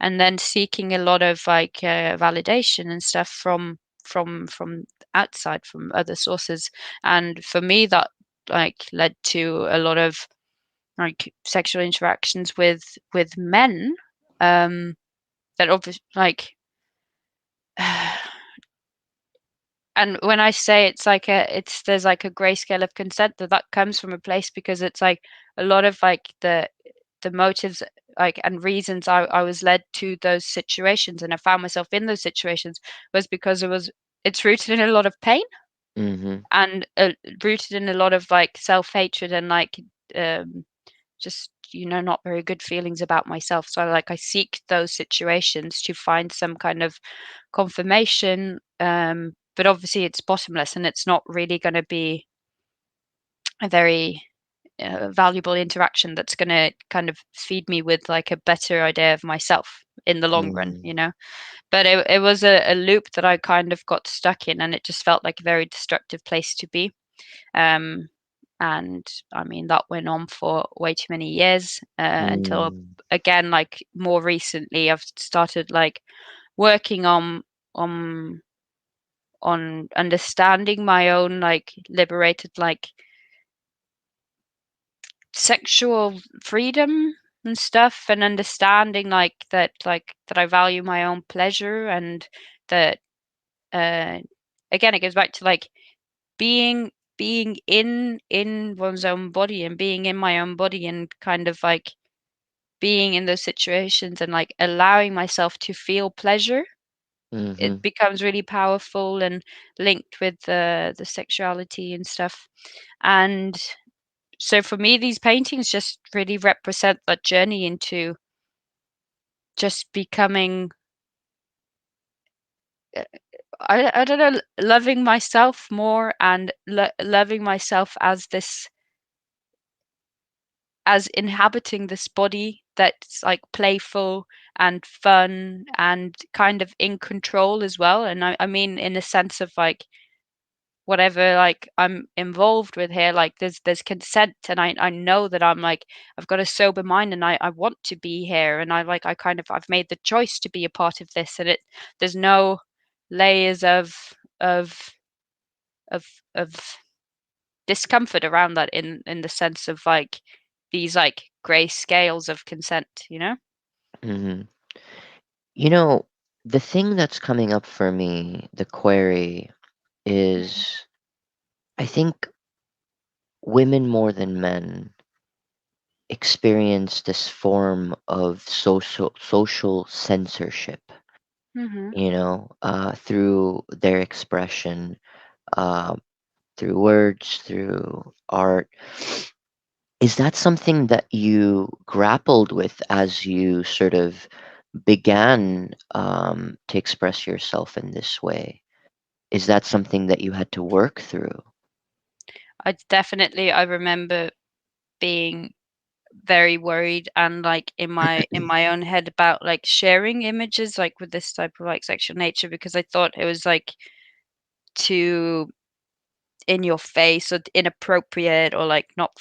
Speaker 1: and then seeking a lot of like validation and stuff from outside, from other sources. And for me that like led to a lot of like sexual interactions with men, that obviously like and when I say it's like it's there's like a grayscale of consent, that comes from a place because it's like a lot of like the motives like and reasons I was led to those situations and I found myself in those situations was because it's rooted in a lot of pain
Speaker 2: Mm-hmm.
Speaker 1: and rooted in a lot of like self-hatred and like um just not very good feelings about myself. So like I seek those situations to find some kind of confirmation, but obviously it's bottomless and it's not really going to be a very valuable interaction that's going to kind of feed me with like a better idea of myself in the long run. But it was a loop that I kind of got stuck in, and it just felt like a very destructive place to be. um and I mean that went on for way too many years, until
Speaker 2: Mm.
Speaker 1: again like more recently I've started like working on on understanding my own like liberated like sexual freedom and stuff, and understanding like that I value my own pleasure, and that uh again it goes back to like being being in one's own body and being in my own body and kind of like being in those situations and like allowing myself to feel pleasure.
Speaker 2: Mm-hmm.
Speaker 1: It becomes really powerful and linked with the sexuality and stuff. And so for me these paintings just really represent that journey into just becoming uh, I don't know, loving myself more and loving myself as this, as inhabiting this body that's like playful and fun and kind of in control as well. And I mean in the sense of like whatever like I'm involved with here, like there's consent, and I know that I'm like I've got a sober mind and I want to be here, and I kind of I've made the choice to be a part of this, and there's no layers of of of discomfort around that in the sense of like these like gray scales of consent.
Speaker 2: Mm-hmm. You know, the thing that's coming up for me, the query,
Speaker 1: Mm.
Speaker 2: is I think women more than men experience this form of social censorship,
Speaker 1: Mhm.
Speaker 2: through their expression, uh, through words, through art. Is that something that you grappled with as you sort of began to express yourself in this way? Is that something that you had to work through?
Speaker 1: I remember being very worried and like in my own head about like sharing images like with this type of like sexual nature, because I thought it was like too in your face or inappropriate or like not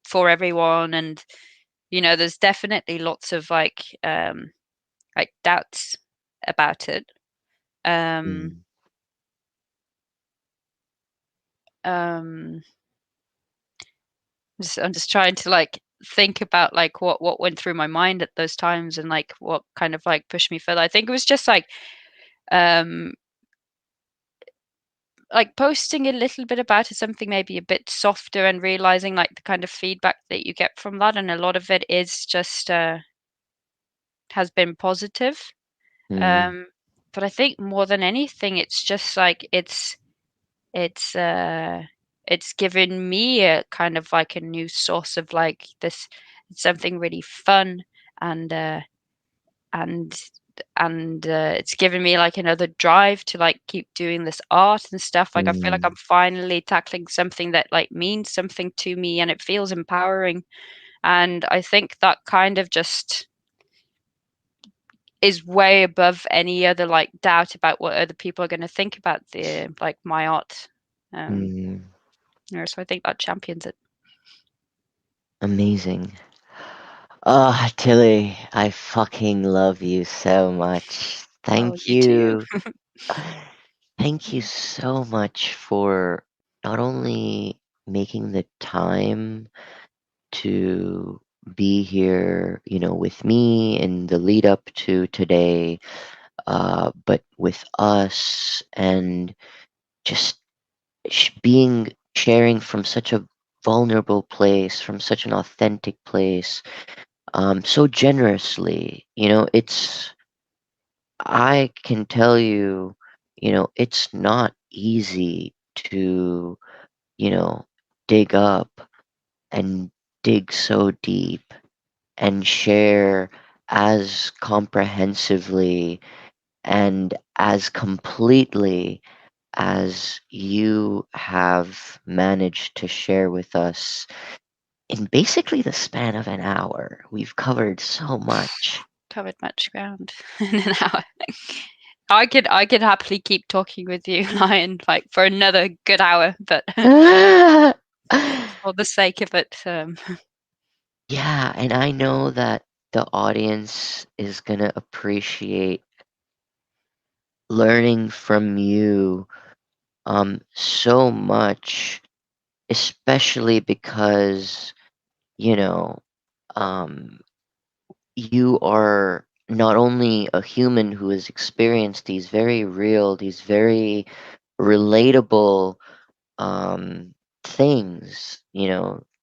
Speaker 1: for everyone. And there's definitely lots of like doubts about it. um
Speaker 2: Mm,
Speaker 1: um I'm just trying to like think about like what went through my mind at those times and like what kind of like pushed me further. I think it was just um like posting a little bit about it, something maybe a bit softer, and realizing like the kind of feedback that you get from that, and a lot of it is just has been positive.
Speaker 2: mm,
Speaker 1: um but I think more than anything it's just like it's it's given me a kind of like a new source of like this something really fun and and it's given me like another drive to like keep doing this art and stuff. Like I feel like I'm
Speaker 2: Mm,
Speaker 1: finally tackling something that like means something to me and it feels empowering. And I think that kind of just is way above any other like doubt about what other people are going to think about the like my art. Um,
Speaker 2: mm,
Speaker 1: so I think that champions it.
Speaker 2: amazing. Oh, Tilly, I fucking love you so much.
Speaker 1: Oh,
Speaker 2: Thank
Speaker 1: you too.
Speaker 2: you. Thank you so much for not only making the time to be here, with me in the lead up to today, but with us, and just sharing from such a vulnerable place, from such an authentic place, so generously. I can tell you, it's not easy to, you know, dig up and dig so deep and share as comprehensively and as completely as you have managed to share with us in basically the span of an hour. We've covered so much.
Speaker 1: Covered much ground in an hour. I could happily keep talking with you, Lion, like for another good hour, but for the sake of it,
Speaker 2: Yeah, and I know that the audience is going to appreciate learning from you so much, especially because, you know, um, you are not only a human who has experienced these very real, these very relatable things,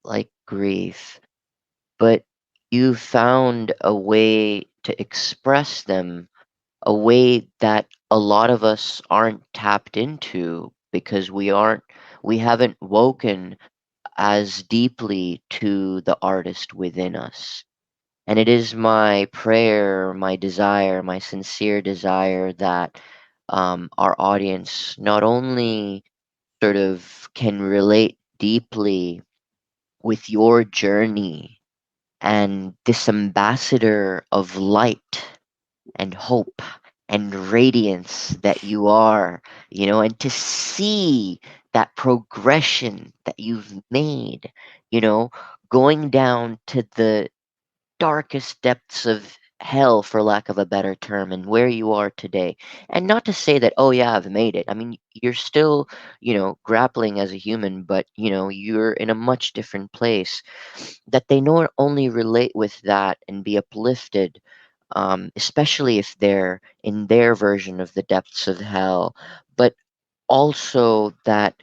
Speaker 2: like grief, but you found a way to express them, a way that a lot of us aren't tapped into because we haven't woken as deeply to the artist within us. And it is my prayer, my desire, my sincere desire that our audience not only sort of can relate deeply with your journey and this ambassador of light and hope and radiance that you are, and to see that progression that you've made, you know, going down to the darkest depths of hell, for lack of a better term, and where you are today. And not to say that, oh yeah, I've made it. I mean, you're still, grappling as a human, but you're in a much different place. That they not only relate with that and be uplifted, especially if they're in their version of the depths of hell, but also that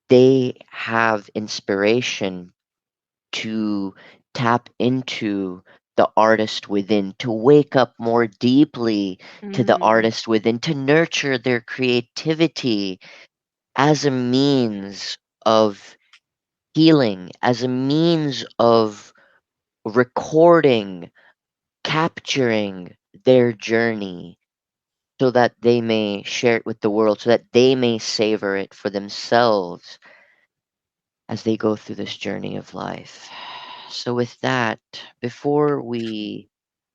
Speaker 2: they have inspiration to tap into the artist within, to wake up more deeply to the
Speaker 1: mm,
Speaker 2: artist within, to nurture their creativity as a means of healing, as a means of recording, capturing their journey so that they may share it with the world, so that they may savor it for themselves as they go through this journey of life. So, with that, before we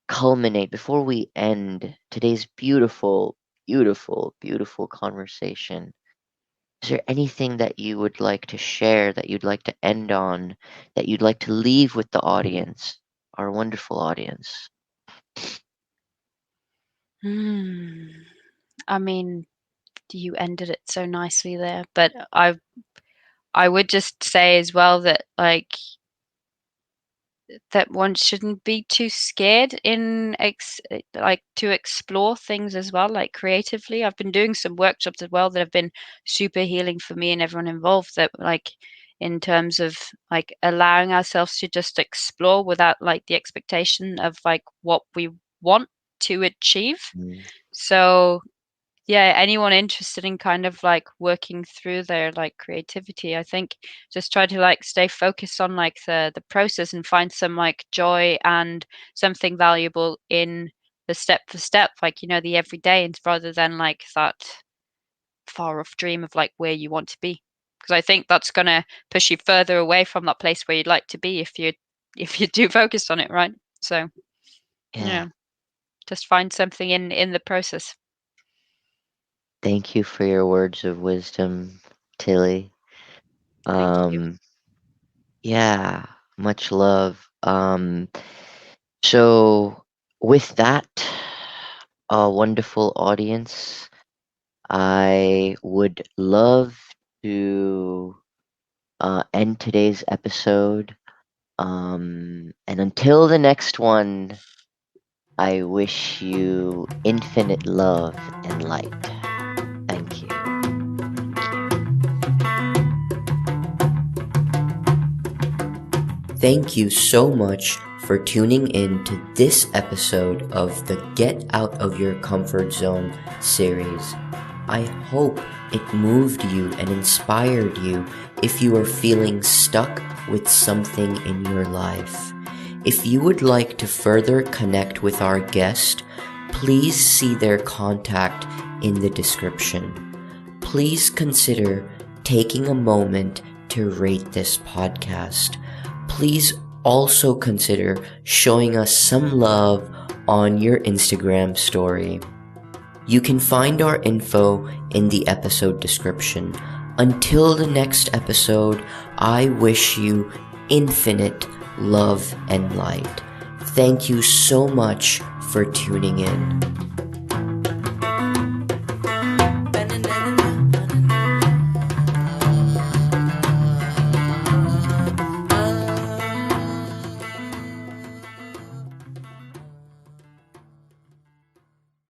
Speaker 2: culminate, before we end today's beautiful, beautiful, beautiful conversation, is there anything that you would like to share, that you'd like to end on, that you'd like to leave with the audience, our wonderful audience?
Speaker 1: mm. I mean, you ended it so nicely there, but I would just say as well that that one shouldn't be too scared in like to explore things as well, like creatively. I've been doing some workshops as well that have been super healing for me and everyone involved, that like in terms of like allowing ourselves to just explore without like the expectation of like what we want to achieve.
Speaker 2: Mm,
Speaker 1: So yeah, anyone interested in kind of like working through their like creativity, I think just try to like stay focused on like the process and find some like joy and something valuable in the step for step, like, you know, the everyday, and rather than like that far off dream of like where you want to be. Because I think that's gonna push you further away from that place where you'd like to be if you're too focused on it, right? So, you
Speaker 2: Yeah.
Speaker 1: know, just find something in the process.
Speaker 2: Thank you for your words of wisdom, Tilly.
Speaker 1: Thank you.
Speaker 2: Um, yeah, much love. So with that, wonderful audience, I would love to end today's episode. And until the next one, I wish you infinite love and light. Thank you.
Speaker 1: Thank you.
Speaker 3: Thank you so much for tuning in to this episode of the Get Out of Your Comfort Zone series. I hope it moved you and inspired you if you are feeling stuck with something in your life. If you would like to further connect with our guest, please see their contact in the description. Please consider taking a moment to rate this podcast. Please also consider showing us some love on your Instagram story. You can find our info in the episode description. Until the next episode, I wish you infinite love and light. Thank you so much for tuning in.